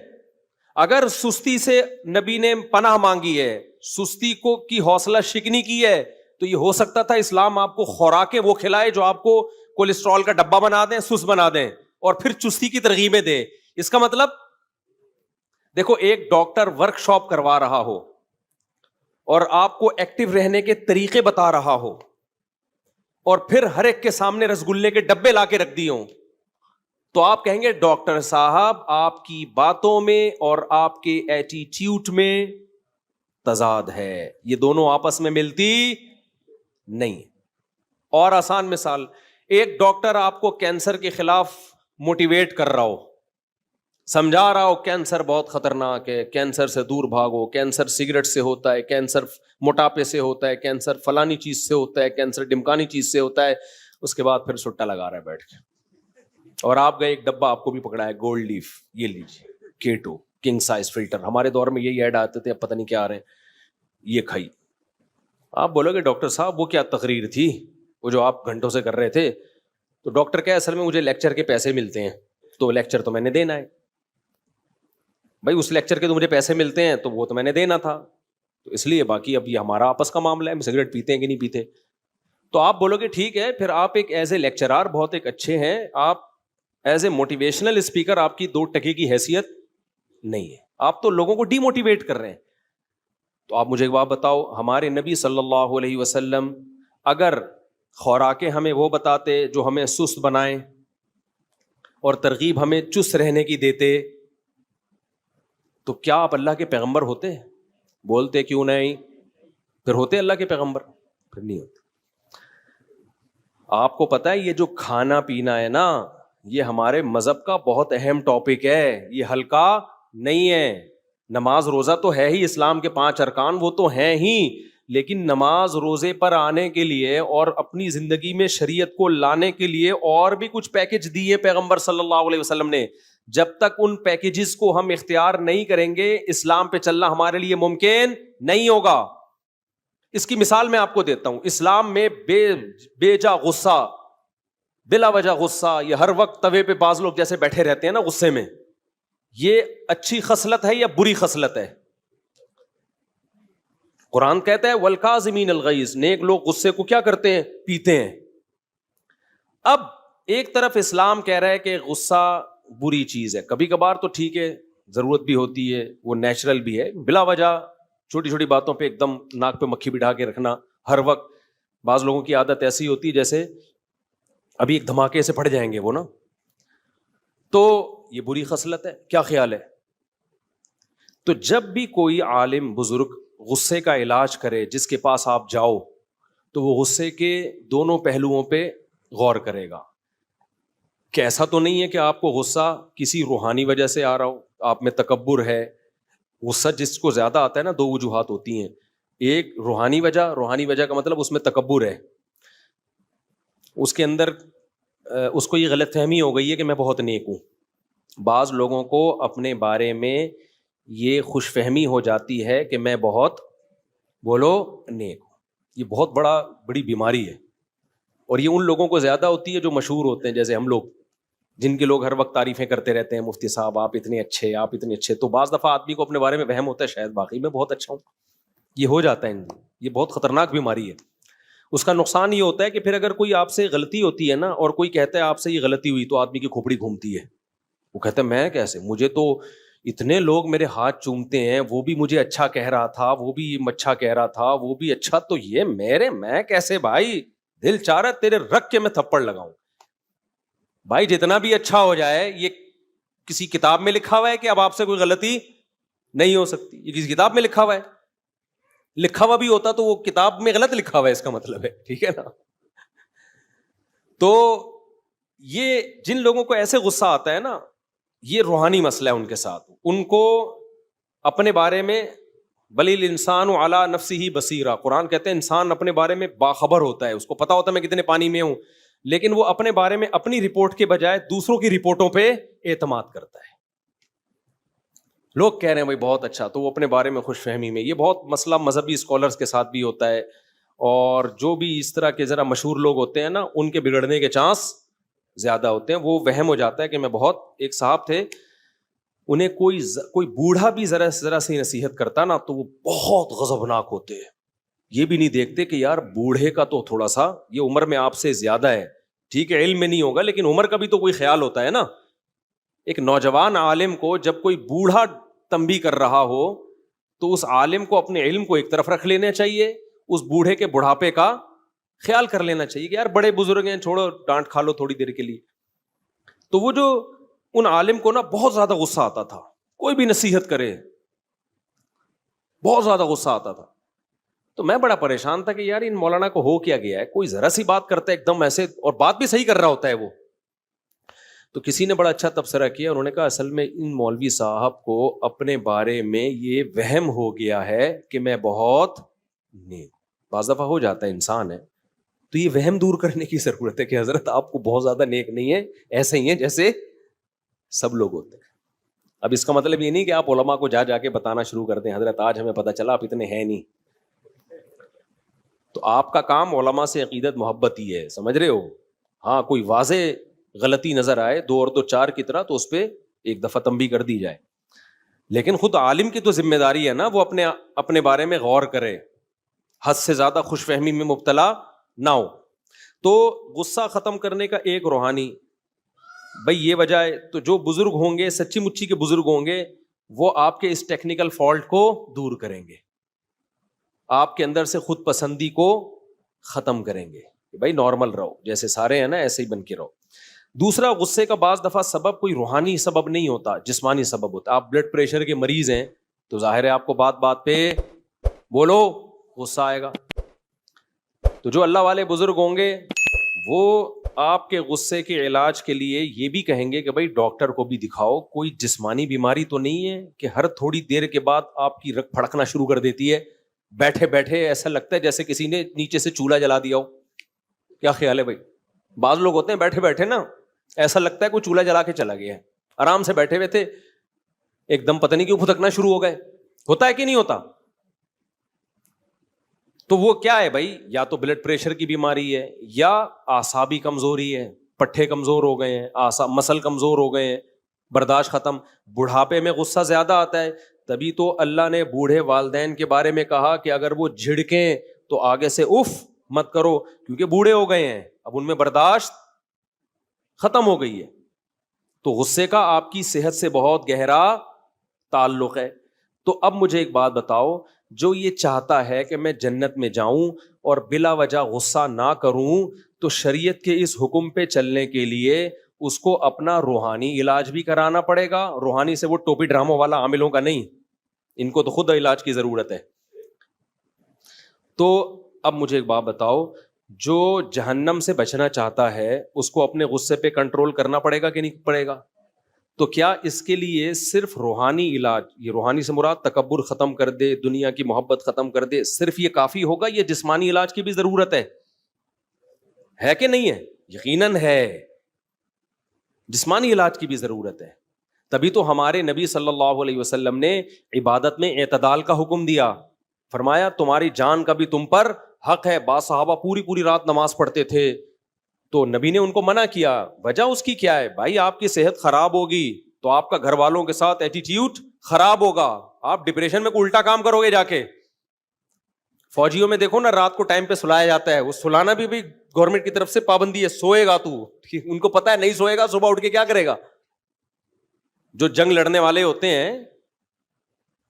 اگر سستی سے نبی نے پناہ مانگی ہے, سستی کو کی حوصلہ شکنی کی ہے, تو یہ ہو سکتا تھا اسلام آپ کو خوراکیں وہ کھلائے جو آپ کو کولیسٹرول کا ڈبہ بنا دیں, سست بنا دیں, اور پھر چستی کی ترغیبیں دے. اس کا مطلب دیکھو, ایک ڈاکٹر ورک شاپ کروا رہا ہو اور آپ کو ایکٹیو رہنے کے طریقے بتا رہا ہو, اور پھر ہر ایک کے سامنے رسگلے کے ڈبے لا کے رکھ دیے ہوں, تو آپ کہیں گے ڈاکٹر صاحب آپ کی باتوں میں اور آپ کے ایٹیٹیوڈ میں تضاد ہے, یہ دونوں آپس میں ملتی نہیں. اور آسان مثال, ایک ڈاکٹر آپ کو کینسر کے خلاف موٹیویٹ کر رہا ہو, سمجھا رہا ہو کینسر بہت خطرناک ہے, کینسر سے دور بھاگو, کینسر سگریٹ سے ہوتا ہے, کینسر موٹاپے سے ہوتا ہے, کینسر فلانی چیز سے ہوتا ہے, کینسر ڈمکانی چیز سے ہوتا ہے, اس کے بعد پھر سٹا لگا رہا ہے بیٹھ کے. اور آپ گئے, ایک ڈبہ آپ کو بھی پکڑا ہے گولڈ لیف, یہ لیجیے کیٹو کنگ سائز فلٹر, ہمارے دور میں یہی ایڈ آتے تھے, اب پتہ نہیں کیا آ رہے ہیں, یہ کھائی. آپ بولو گے ڈاکٹر صاحب وہ کیا تقریر تھی وہ جو آپ گھنٹوں سے کر رہے تھے؟ تو ڈاکٹر کیا, اصل میں مجھے لیکچر کے پیسے ملتے ہیں, تو لیکچر تو میں نے دینا ہے بھائی, اس لیکچر کے تو مجھے پیسے ملتے ہیں تو وہ تو میں نے دینا تھا, تو اس لیے باقی اب یہ ہمارا آپس کا معاملہ ہے, ہم سگریٹ پیتے ہیں کہ نہیں پیتے. تو آپ بولو گے ٹھیک ہے, پھر آپ ایک ایز اے لیکچرار بہت ایک اچھے ہیں, آپ ایز اے موٹیویشنل اسپیکر آپ کی 2 ٹکے کی حیثیت نہیں ہے, آپ تو لوگوں کو ڈی موٹیویٹ کر رہے ہیں. تو آپ مجھے ایک بات بتاؤ, ہمارے نبی صلی اللہ علیہ وسلم اگر خوراکیں ہمیں وہ بتاتے جو ہمیں سست بنائیں اور ترغیب ہمیں چست رہنے کی دیتے, تو کیا آپ اللہ کے پیغمبر ہوتے؟ بولتے کیوں نہیں, پھر ہوتے اللہ کے پیغمبر؟ پھر نہیں ہوتے. آپ کو پتا ہے یہ جو کھانا پینا ہے نا, یہ ہمارے مذہب کا بہت اہم ٹاپک ہے, یہ ہلکا نہیں ہے. نماز روزہ تو ہے ہی, اسلام کے 5 ارکان وہ تو ہیں ہی, لیکن نماز روزے پر آنے کے لیے اور اپنی زندگی میں شریعت کو لانے کے لیے اور بھی کچھ پیکج دیے پیغمبر صلی اللہ علیہ وسلم نے. جب تک ان پیکجز کو ہم اختیار نہیں کریں گے, اسلام پہ چلنا ہمارے لیے ممکن نہیں ہوگا. اس کی مثال میں آپ کو دیتا ہوں. اسلام میں بے جا غصہ, بلا وجہ غصہ, یہ ہر وقت توے پہ بعض لوگ جیسے بیٹھے رہتے ہیں نا غصے میں, یہ اچھی خصلت ہے یا بری خصلت ہے؟ قرآن کہتا ہے والکاظمین الغیظ, نیک لوگ غصے کو کیا کرتے ہیں؟ پیتے ہیں. اب ایک طرف اسلام کہہ رہا ہے کہ غصہ بری چیز ہے, کبھی کبھار تو ٹھیک ہے, ضرورت بھی ہوتی ہے, وہ نیچرل بھی ہے. بلا وجہ چھوٹی چھوٹی باتوں پہ ایک دم ناک پہ مکھی بٹھا کے رکھنا ہر وقت, بعض لوگوں کی عادت ایسی ہوتی ہے جیسے ابھی ایک دھماکے سے پھٹ جائیں گے وہ نا, تو یہ بری خصلت ہے. کیا خیال ہے؟ تو جب بھی کوئی عالم بزرگ غصے کا علاج کرے, جس کے پاس آپ جاؤ, تو وہ غصے کے دونوں پہلوؤں پہ غور کرے گا کہ ایسا تو نہیں ہے کہ آپ کو غصہ کسی روحانی وجہ سے آ رہا ہو, آپ میں تکبر ہے. غصہ جس کو زیادہ آتا ہے نا, 2 وجوہات ہوتی ہیں, ایک روحانی وجہ کا مطلب اس میں تکبر ہے, اس کے اندر اس کو یہ غلط فہمی ہو گئی ہے کہ میں بہت نیک ہوں. بعض لوگوں کو اپنے بارے میں یہ خوش فہمی ہو جاتی ہے کہ میں بہت بولو نیک ہوں. یہ بہت بڑی بیماری ہے, اور یہ ان لوگوں کو زیادہ ہوتی ہے جو مشہور ہوتے ہیں, جیسے ہم لوگ, جن کے لوگ ہر وقت تعریفیں کرتے رہتے ہیں, مفتی صاحب آپ اتنے اچھے, آپ اتنے اچھے. تو بعض دفعہ آدمی کو اپنے بارے میں وہم ہوتا ہے شاید واقعی میں بہت اچھا ہوں. یہ ہو جاتا ہے, یہ بہت خطرناک بیماری ہے. اس کا نقصان یہ ہوتا ہے کہ پھر اگر کوئی آپ سے غلطی ہوتی ہے نا, اور کوئی کہتا ہے آپ سے یہ غلطی ہوئی, تو آدمی کی کھوپڑی گھومتی ہے. وہ کہتا ہے میں کیسے, مجھے تو اتنے لوگ میرے ہاتھ چومتے ہیں, وہ بھی مجھے اچھا کہہ رہا تھا, وہ بھی اچھا کہہ رہا تھا, وہ بھی اچھا, تو یہ میں کیسے بھائی, دل چاہ رہا تیرے رکھ کے میں تھپڑ لگاؤں. بھائی جتنا بھی اچھا ہو جائے, یہ کسی کتاب میں لکھا ہوا ہے کہ اب آپ سے کوئی غلطی نہیں ہو سکتی. یہ کسی کتاب میں لکھا ہوا ہے؟ لکھا ہوا بھی ہوتا تو وہ کتاب میں غلط لکھا ہوا ہے اس کا مطلب ہے, ٹھیک ہے نا. تو یہ جن لوگوں کو ایسے غصہ آتا ہے نا, یہ روحانی مسئلہ ہے ان کے ساتھ. ان کو اپنے بارے میں بلی الانسان علی نفسہ بصیرہ, قرآن کہتے ہیں انسان اپنے بارے میں باخبر ہوتا ہے, اس کو پتا ہوتا ہے میں کتنے پانی میں ہوں, لیکن وہ اپنے بارے میں اپنی رپورٹ کے بجائے دوسروں کی رپورٹوں پہ اعتماد کرتا ہے. لوگ کہہ رہے ہیں بھائی بہت اچھا, تو وہ اپنے بارے میں خوش فہمی میں. یہ بہت مسئلہ مذہبی اسکالرس کے ساتھ بھی ہوتا ہے, اور جو بھی اس طرح کے ذرا مشہور لوگ ہوتے ہیں نا, ان کے بگڑنے کے چانس زیادہ ہوتے ہیں. وہ وہم ہو جاتا ہے کہ میں بہت, ایک صاحب تھے انہیں کوئی بوڑھا بھی ذرا سی نصیحت کرتا نا تو وہ بہت غضبناک ہوتے ہیں. یہ بھی نہیں دیکھتے کہ یار بوڑھے کا تو تھوڑا سا یہ عمر میں آپ سے زیادہ ہے, ٹھیک ہے علم میں نہیں ہوگا لیکن عمر کا بھی تو کوئی خیال ہوتا ہے نا. ایک نوجوان عالم کو جب کوئی بوڑھا تنبیہ کر رہا ہو تو اس عالم کو اپنے علم کو ایک طرف رکھ لینا چاہیے, اس بوڑھے کے بڑھاپے کا خیال کر لینا چاہیے کہ یار بڑے بزرگ ہیں, چھوڑو ڈانٹ کھا لو تھوڑی دیر کے لیے. تو وہ جو ان عالم کو نا بہت زیادہ غصہ آتا تھا, کوئی بھی نصیحت کرے بہت زیادہ غصہ آتا تھا. تو میں بڑا پریشان تھا کہ یار ان مولانا کو ہو کیا گیا ہے, کوئی ذرا سی بات کرتا ہے ایک دم ایسے, اور بات بھی صحیح کر رہا ہوتا ہے وہ. تو کسی نے بڑا اچھا تبصرہ کیا, انہوں نے کہا اصل میں ان مولوی صاحب کو اپنے بارے میں یہ وہم ہو گیا ہے کہ میں بہت نیک. بعض دفعہ ہو جاتا ہے, انسان ہے, تو یہ وہم دور کرنے کی ضرورت ہے کہ حضرت آپ کو بہت زیادہ نیک نہیں ہے, ایسے ہی ہیں جیسے سب لوگ ہوتے ہیں. اب اس کا مطلب یہ نہیں کہ آپ علماء کو جا کے بتانا شروع کر دیں حضرت آج ہمیں پتہ چلا آپ اتنے ہیں نہیں. تو آپ کا کام علماء سے عقیدت محبت ہی ہے, سمجھ رہے ہو. ہاں کوئی واضح غلطی نظر آئے 2 اور 2 4 کی طرح تو اس پہ ایک دفعہ تنبیہ کر دی جائے, لیکن خود عالم کی تو ذمہ داری ہے نا وہ اپنے بارے میں غور کرے, حد سے زیادہ خوش فہمی میں مبتلا نہ ہو. تو غصہ ختم کرنے کا ایک روحانی بھائی یہ وجہ ہے. تو جو بزرگ ہوں گے, سچی مچی کے بزرگ ہوں گے, وہ آپ کے اس ٹیکنیکل فالٹ کو دور کریں گے, آپ کے اندر سے خود پسندی کو ختم کریں گے کہ بھائی نارمل رہو, جیسے سارے ہیں نا ایسے ہی بن کے رہو. دوسرا, غصے کا بعض دفعہ سبب کوئی روحانی سبب نہیں ہوتا, جسمانی سبب ہوتا. آپ بلڈ پریشر کے مریض ہیں تو ظاہر ہے آپ کو بات بات پہ بولو غصہ آئے گا. تو جو اللہ والے بزرگ ہوں گے وہ آپ کے غصے کے علاج کے لیے یہ بھی کہیں گے کہ بھائی ڈاکٹر کو بھی دکھاؤ, کوئی جسمانی بیماری تو نہیں ہے کہ ہر تھوڑی دیر کے بعد آپ کی رگ پھڑکنا شروع کر دیتی ہے, بیٹھے بیٹھے ایسا لگتا ہے جیسے کسی نے نیچے سے چولہا جلا دیا ہو. کیا خیال ہے بھائی؟ بعض لوگ ہوتے ہیں بیٹھے بیٹھے نا ایسا لگتا ہے کوئی چولہا جلا کے چلا گیا ہے, آرام سے بیٹھے ہوئے تھے ایک دم پتہ نہیں کیوں پھٹکنا شروع ہو گئے. ہوتا ہے کہ نہیں ہوتا؟ تو وہ کیا ہے بھائی, یا تو بلڈ پریشر کی بیماری ہے, یا اعصابی کمزوری ہے, پٹھے کمزور ہو گئے ہیں, مسل کمزور ہو گئے ہیں, برداشت ختم. بڑھاپے میں غصہ زیادہ آتا ہے, تبھی تو اللہ نے بوڑھے والدین کے بارے میں کہا کہ اگر وہ جھڑکیں تو آگے سے اف مت کرو, کیونکہ بوڑھے ہو گئے ہیں, اب ان میں برداشت ختم ہو گئی ہے. تو غصے کا آپ کی صحت سے بہت گہرا تعلق ہے. تو اب مجھے ایک بات بتاؤ, جو یہ چاہتا ہے کہ میں جنت میں جاؤں اور بلا وجہ غصہ نہ کروں, تو شریعت کے اس حکم پہ چلنے کے لیے اس کو اپنا روحانی علاج بھی کرانا پڑے گا. روحانی سے وہ ٹوپی ڈراموں والا عاملوں کا نہیں, ان کو تو خود علاج کی ضرورت ہے. تو اب مجھے ایک بات بتاؤ, جو جہنم سے بچنا چاہتا ہے اس کو اپنے غصے پہ کنٹرول کرنا پڑے گا کہ نہیں پڑے گا؟ تو کیا اس کے لیے صرف روحانی علاج, یہ روحانی سے مراد تکبر ختم کر دے, دنیا کی محبت ختم کر دے, صرف یہ کافی ہوگا؟ یہ جسمانی علاج کی بھی ضرورت ہے کہ نہیں ہے؟ یقیناً ہے, جسمانی علاج کی بھی ضرورت ہے. تبھی تو ہمارے نبی صلی اللہ علیہ وسلم نے عبادت میں اعتدال کا حکم دیا, فرمایا تمہاری جان کا بھی تم پر حق ہے. بعض صحابہ پوری رات نماز پڑھتے تھے تو نبی نے ان کو منع کیا. وجہ اس کی کیا ہے؟ بھائی آپ کی صحت خراب ہوگی تو آپ کا گھر والوں کے ساتھ ایٹیٹیوڈ خراب ہوگا, آپ ڈپریشن میں کوئی الٹا کام کرو گے جا کے. فوجیوں میں دیکھو نا, رات کو ٹائم پہ سلایا جاتا ہے, وہ سلانا بھی گورنمنٹ کی طرف سے پابندی ہے, سوئے گا تو, ان کو پتا ہے نہیں سوئے گا صبح اٹھ کے کیا کرے گا. جو جنگ لڑنے والے ہوتے ہیں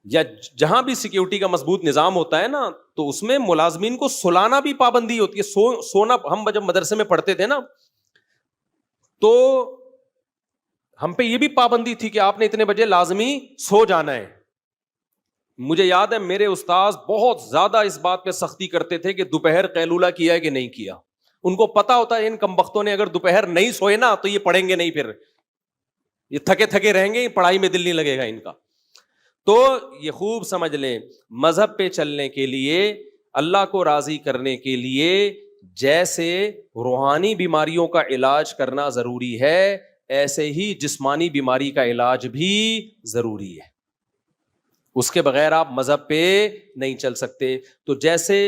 یا جہاں بھی سیکیورٹی کا مضبوط نظام ہوتا ہے نا, تو اس میں ملازمین کو سلانا بھی پابندی ہوتی ہے. سونا ہم جب مدرسے میں پڑھتے تھے نا تو ہم پہ یہ بھی پابندی تھی کہ آپ نے اتنے بجے لازمی سو جانا ہے. مجھے یاد ہے میرے استاذ بہت زیادہ اس بات پہ سختی کرتے تھے کہ دوپہر قیلولہ کیا ہے کہ نہیں کیا. ان کو پتا ہوتا ہے ان کمبختوں نے اگر دوپہر نہیں سوئے نا تو یہ پڑھیں گے نہیں, پھر یہ تھکے تھکے رہیں گے, پڑھائی میں دل نہیں لگے گا ان کا. تو یہ خوب سمجھ لیں, مذہب پہ چلنے کے لیے, اللہ کو راضی کرنے کے لیے جیسے روحانی بیماریوں کا علاج کرنا ضروری ہے, ایسے ہی جسمانی بیماری کا علاج بھی ضروری ہے. اس کے بغیر آپ مذہب پہ نہیں چل سکتے. تو جیسے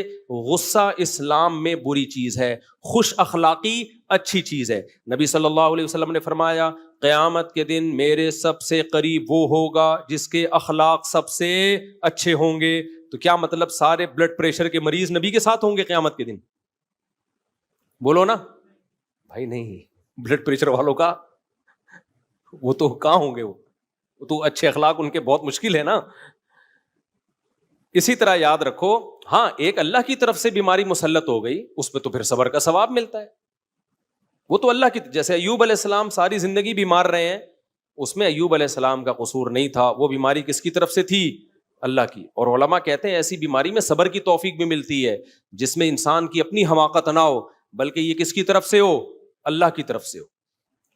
غصہ اسلام میں بری چیز ہے, خوش اخلاقی اچھی چیز ہے. نبی صلی اللہ علیہ وسلم نے فرمایا قیامت کے دن میرے سب سے قریب وہ ہوگا جس کے اخلاق سب سے اچھے ہوں گے. تو کیا مطلب سارے بلڈ پریشر کے مریض نبی کے ساتھ ہوں گے قیامت کے دن؟ بولو نا بھائی. نہیں, بلڈ پریشر والوں کا وہ تو کہاں ہوں گے, وہ تو اچھے اخلاق ان کے بہت مشکل ہے نا. اسی طرح یاد رکھو, ہاں ایک اللہ کی طرف سے بیماری مسلط ہو گئی, اس پہ تو پھر صبر کا ثواب ملتا ہے. وہ تو اللہ کی, جیسے ایوب علیہ السلام ساری زندگی بیمار رہے ہیں, اس میں ایوب علیہ السلام کا قصور نہیں تھا, وہ بیماری کس کی طرف سے تھی؟ اللہ کی. اور علماء کہتے ہیں ایسی بیماری میں صبر کی توفیق بھی ملتی ہے, جس میں انسان کی اپنی حماقت نہ ہو, بلکہ یہ کس کی طرف سے ہو؟ اللہ کی طرف سے ہو.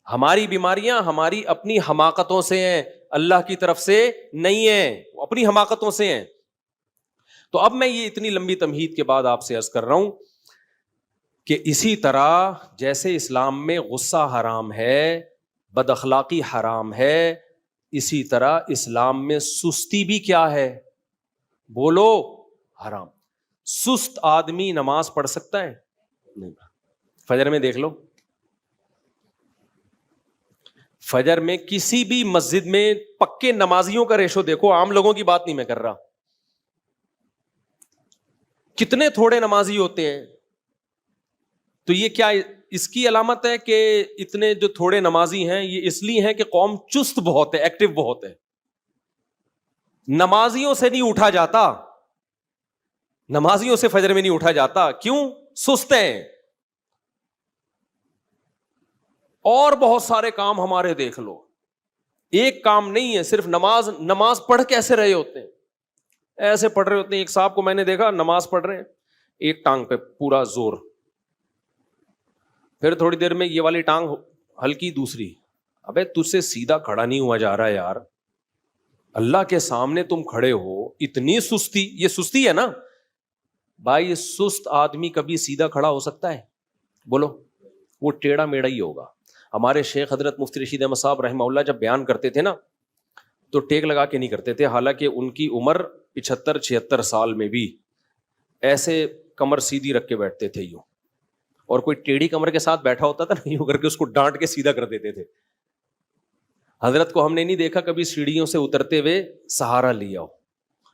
ہماری بیماریاں ہماری اپنی حماقتوں سے ہیں, اللہ کی طرف سے نہیں ہیں, اپنی حماقتوں سے ہیں. تو اب میں یہ اتنی لمبی تمہید کے بعد آپ سے عرض کر رہا ہوں کہ اسی طرح جیسے اسلام میں غصہ حرام ہے, بد اخلاقی حرام ہے, اسی طرح اسلام میں سستی بھی کیا ہے؟ بولو, حرام. سست آدمی نماز پڑھ سکتا ہے؟ نہیں. فجر میں دیکھ لو, فجر میں کسی بھی مسجد میں پکے نمازیوں کا ریشو دیکھو, عام لوگوں کی بات نہیں میں کر رہا, کتنے تھوڑے نمازی ہوتے ہیں. تو یہ کیا اس کی علامت ہے کہ اتنے جو تھوڑے نمازی ہیں یہ اس لیے ہیں کہ قوم چست بہت ہے, ایکٹیو بہت ہے. نمازیوں سے نہیں اٹھا جاتا, نمازیوں سے فجر میں نہیں اٹھا جاتا. کیوں؟ سست ہیں. اور بہت سارے کام ہمارے دیکھ لو, ایک کام نہیں ہے, صرف نماز پڑھ کیسے رہے ہوتے ہیں, ایسے پڑھ رہے ہوتے ہیں. ایک صاحب کو میں نے دیکھا نماز پڑھ رہے ہیں, ایک ٹانگ پہ پورا زور, پھر تھوڑی دیر میں یہ والی ٹانگ ہلکی, دوسری. ابے تجھ سے سیدھا کھڑا نہیں ہوا جا رہا یار, اللہ کے سامنے تم کھڑے ہو, اتنی سستی. یہ سستی ہے نا بھائی. سست آدمی کبھی سیدھا کھڑا ہو سکتا ہے؟ بولو, وہ ٹیڑھا میڑا ہی ہوگا. ہمارے شیخ حضرت مفتی رشید احمد صاحب رحمہ اللہ جب بیان کرتے تھے نا تو ٹیک لگا کے نہیں کرتے تھے, حالانکہ ان کی عمر 75-76 سال میں بھی ایسے کمر سیدھی رکھ کے بیٹھتے تھے یوں, اور کوئی ٹیڑھی کمر کے ساتھ بیٹھا ہوتا تھا نا یوں کر کے اس کو ڈانٹ کے سیدھا کر دیتے تھے. حضرت کو ہم نے نہیں دیکھا کبھی سیڑھیوں سے اترتے ہوئے سہارا لیا ہو,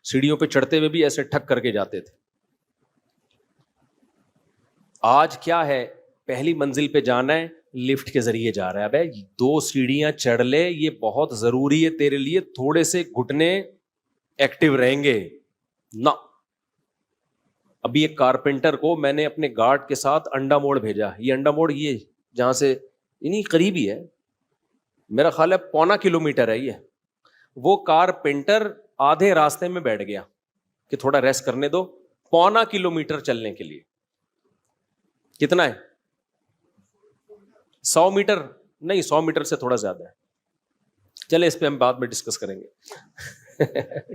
سیڑھیوں پہ چڑھتے ہوئے بھی ایسے ٹھک کر کے جاتے تھے. آج کیا ہے, پہلی منزل پہ جانا ہے لفٹ کے ذریعے جا رہا ہے. بھائی 2 سیڑھیاں چڑھ لے, یہ بہت ضروری ہے تیرے لیے, تھوڑے سے گھٹنے ایکٹیو رہیں گے نا. ابھی ایک کارپینٹر کو میں نے اپنے گارڈ کے ساتھ انڈا موڑ بھیجا. یہ انڈا موڑ یہ جہاں سے یعنی قریب ہی ہے, میرا خیال ہے 1.25 کلومیٹر ہے یہ. وہ کارپینٹر آدھے راستے میں بیٹھ گیا کہ تھوڑا ریسٹ کرنے دو, 1.25 کلومیٹر چلنے کے لیے. کتنا ہے؟ 100 میٹر نہیں, 100 میٹر سے تھوڑا زیادہ ہے. چلے اس پہ ہم بعد میں ڈسکس کریں گے.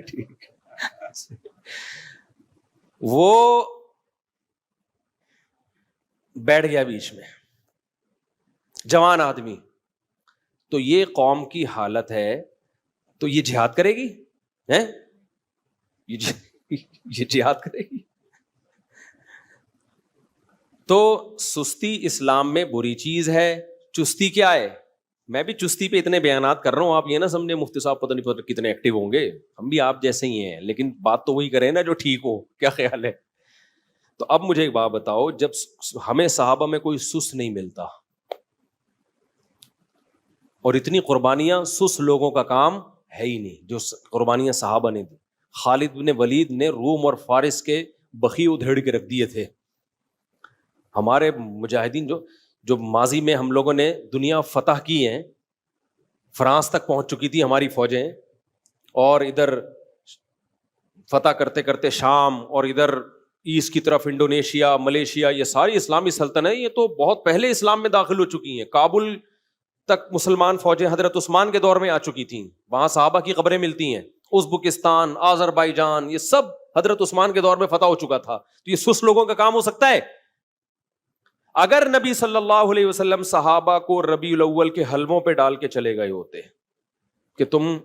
ٹھیک. وہ بیٹھ گیا بیچ میں, جوان آدمی. تو یہ قوم کی حالت ہے, تو یہ جہاد کرے گی؟ یہ جہاد کرے گی؟ تو سستی اسلام میں بری چیز ہے. چستی کیا ہے؟ میں بھی چستی پہ اتنے بیانات کر رہا ہوں, آپ یہ نہ سمجھے مفتی صاحب پتہ نہیں کتنے ایکٹیو ہوں گے, ہم بھی آپ جیسے ہی ہیں, لیکن بات تو وہی کریں نا جو ٹھیک ہو. کیا خیال ہے؟ تو اب مجھے ایک بات بتاؤ, جب ہمیں صحابہ میں کوئی سست نہیں ملتا, اور اتنی قربانیاں سست لوگوں کا کام ہے ہی نہیں جو قربانیاں صحابہ نے دی. خالد بن ولید نے روم اور فارس کے بخی ادھیڑ کے رکھ دیے تھے. ہمارے مجاہدین جو ماضی میں ہم لوگوں نے دنیا فتح کی ہیں, فرانس تک پہنچ چکی تھی ہماری فوجیں, اور ادھر فتح کرتے کرتے شام اور ادھر ایسٹ کی طرف انڈونیشیا، ملیشیا، یہ ساری اسلامی سلطنتیں یہ تو بہت پہلے اسلام میں داخل ہو چکی ہیں. کابل تک مسلمان فوجیں حضرت عثمان کے دور میں آ چکی تھیں، وہاں صحابہ کی قبریں ملتی ہیں. ازبکستان، آذربائیجان، یہ سب حضرت عثمان کے دور میں فتح ہو چکا تھا. تو یہ سست لوگوں کا کام ہو سکتا ہے؟ اگر نبی صلی اللہ علیہ وسلم صحابہ کو ربیع الاول کے حلووں پہ ڈال کے چلے گئے ہوتے کہ تم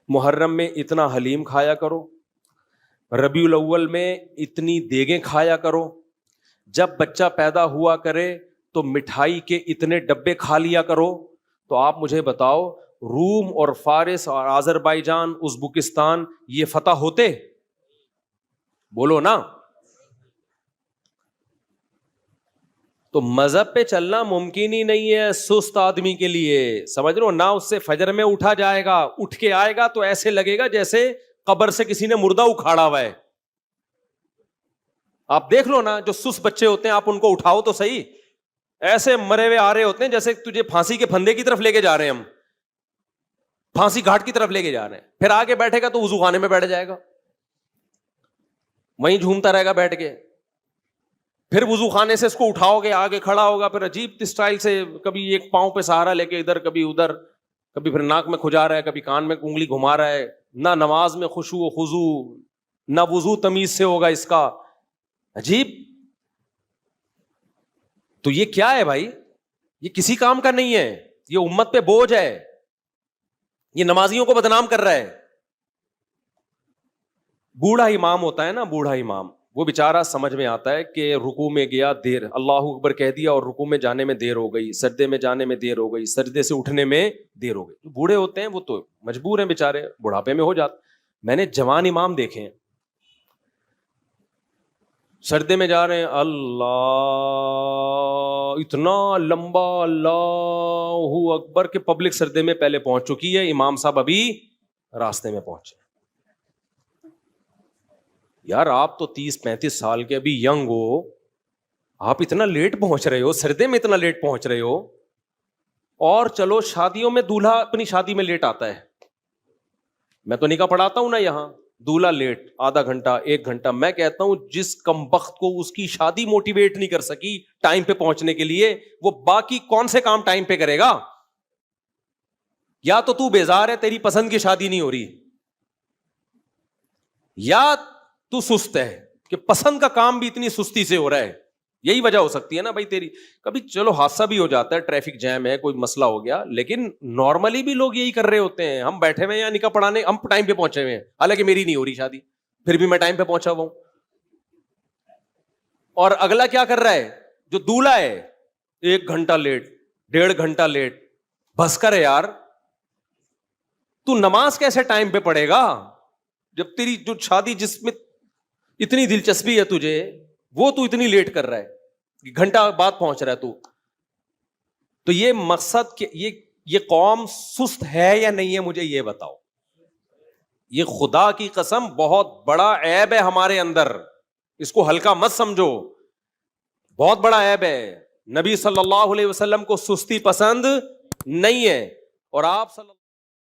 محرم میں اتنا حلیم کھایا کرو، ربیع الاول میں اتنی دیگیں کھایا کرو، جب بچہ پیدا ہوا کرے تو مٹھائی کے اتنے ڈبے کھا لیا کرو، تو آپ مجھے بتاؤ روم اور فارس اور آذربائیجان، ازبکستان یہ فتح ہوتے؟ بولو نا. تو مذہب پہ چلنا ممکن ہی نہیں ہے سست آدمی کے لیے، سمجھ رہے ہو نا. اس سے فجر میں اٹھا جائے گا، اٹھ کے آئے گا تو ایسے لگے گا جیسے قبر سے کسی نے مردہ اکھاڑا ہوا ہے. آپ دیکھ لو نا، جو سست بچے ہوتے ہیں آپ ان کو اٹھاؤ تو صحیح، ایسے مرے ہوئے آ رہے ہوتے ہیں جیسے تجھے پھانسی کے پھندے کی طرف لے کے جا رہے ہیں، ہم پھانسی گھاٹ کی طرف لے کے جا رہے ہیں. پھر آگے بیٹھے گا تو وضو خانے میں بیٹھ جائے گا، وہیں جھومتا رہے گا بیٹھ کے. پھر وضو خانے سے اس کو اٹھاؤ گے، آگے کھڑا ہوگا، پھر عجیب اسٹائل سے کبھی ایک پاؤں پہ سہارا لے کے ادھر، کبھی ادھر، کبھی پھر ناک میں کھجا رہا ہے، کبھی کان میں انگلی گھما رہا ہے. نہ نماز میں خشوع و خضوع، نہ وضو تمیز سے ہوگا اس کا. عجیب. تو یہ کیا ہے بھائی؟ یہ کسی کام کا نہیں ہے، یہ امت پہ بوجھ ہے، یہ نمازیوں کو بدنام کر رہا ہے. بوڑھا امام ہوتا ہے نا، بوڑھا امام، وہ بیچارہ سمجھ میں آتا ہے کہ رکوع میں گیا، دیر، اللہ اکبر کہہ دیا اور رکوع میں جانے میں دیر ہو گئی، سجدے میں جانے میں دیر ہو گئی، سجدے سے اٹھنے میں دیر ہو گئی. جو بوڑھے ہوتے ہیں وہ تو مجبور ہیں بیچارے، بڑھاپے میں ہو جاتے. میں نے جوان امام دیکھے ہیں سجدے میں جا رہے ہیں، اللہ اتنا لمبا، اللہ اکبر کہ پبلک سجدے میں پہلے پہنچ چکی ہے، امام صاحب ابھی راستے میں پہنچے. یار آپ تو 30-35 سال کے ابھی ینگ ہو، آپ اتنا لیٹ پہنچ رہے ہو سردے میں، اتنا لیٹ پہنچ رہے ہو. اور چلو شادیوں میں دولہا اپنی شادی میں لیٹ آتا ہے، میں تو نکاح پڑھاتا ہوں نا یہاں، دولہا لیٹ آدھا گھنٹہ 1 گھنٹہ. میں کہتا ہوں جس کمبخت کو اس کی شادی موٹیویٹ نہیں کر سکی ٹائم پہ پہنچنے کے لیے، وہ باقی کون سے کام ٹائم پہ کرے گا؟ یا تو بیزار ہے، تیری پسند کی شادی نہیں ہو رہی، یا تو سست ہے کہ پسند کا کام بھی اتنی سستی سے ہو رہا ہے. یہی وجہ ہو سکتی ہے نا بھائی تیری. کبھی چلو حادثہ بھی ہو جاتا ہے، ٹریفک جیم ہے، کوئی مسئلہ ہو گیا، لیکن نارملی بھی لوگ یہی کر رہے ہوتے ہیں. ہم بیٹھے ہوئے ہیں نکاح پڑھانے، ہم ٹائم پہ پہنچے ہوئے ہیں، حالانکہ میری نہیں ہو رہی شادی، پھر بھی میں ٹائم پہ پہنچا ہوا ہوں. اور اگلا کیا کر رہا ہے؟ جو دولہا ہے 1 گھنٹہ لیٹ، 1.5 گھنٹہ لیٹ. بس کر یار، تو نماز کیسے ٹائم پہ پڑھے گا جب تیری جو شادی جس میں اتنی دلچسپی ہے تجھے، وہ تو اتنی لیٹ کر رہا ہے، گھنٹہ بعد پہنچ رہا ہے تو. تو یہ مقصد کہ یہ قوم سست ہے یا نہیں ہے، مجھے یہ بتاؤ. یہ خدا کی قسم بہت بڑا عیب ہے ہمارے اندر، اس کو ہلکا مت سمجھو، بہت بڑا عیب ہے. نبی صلی اللہ علیہ وسلم کو سستی پسند نہیں ہے، اور آپ صلی اللہ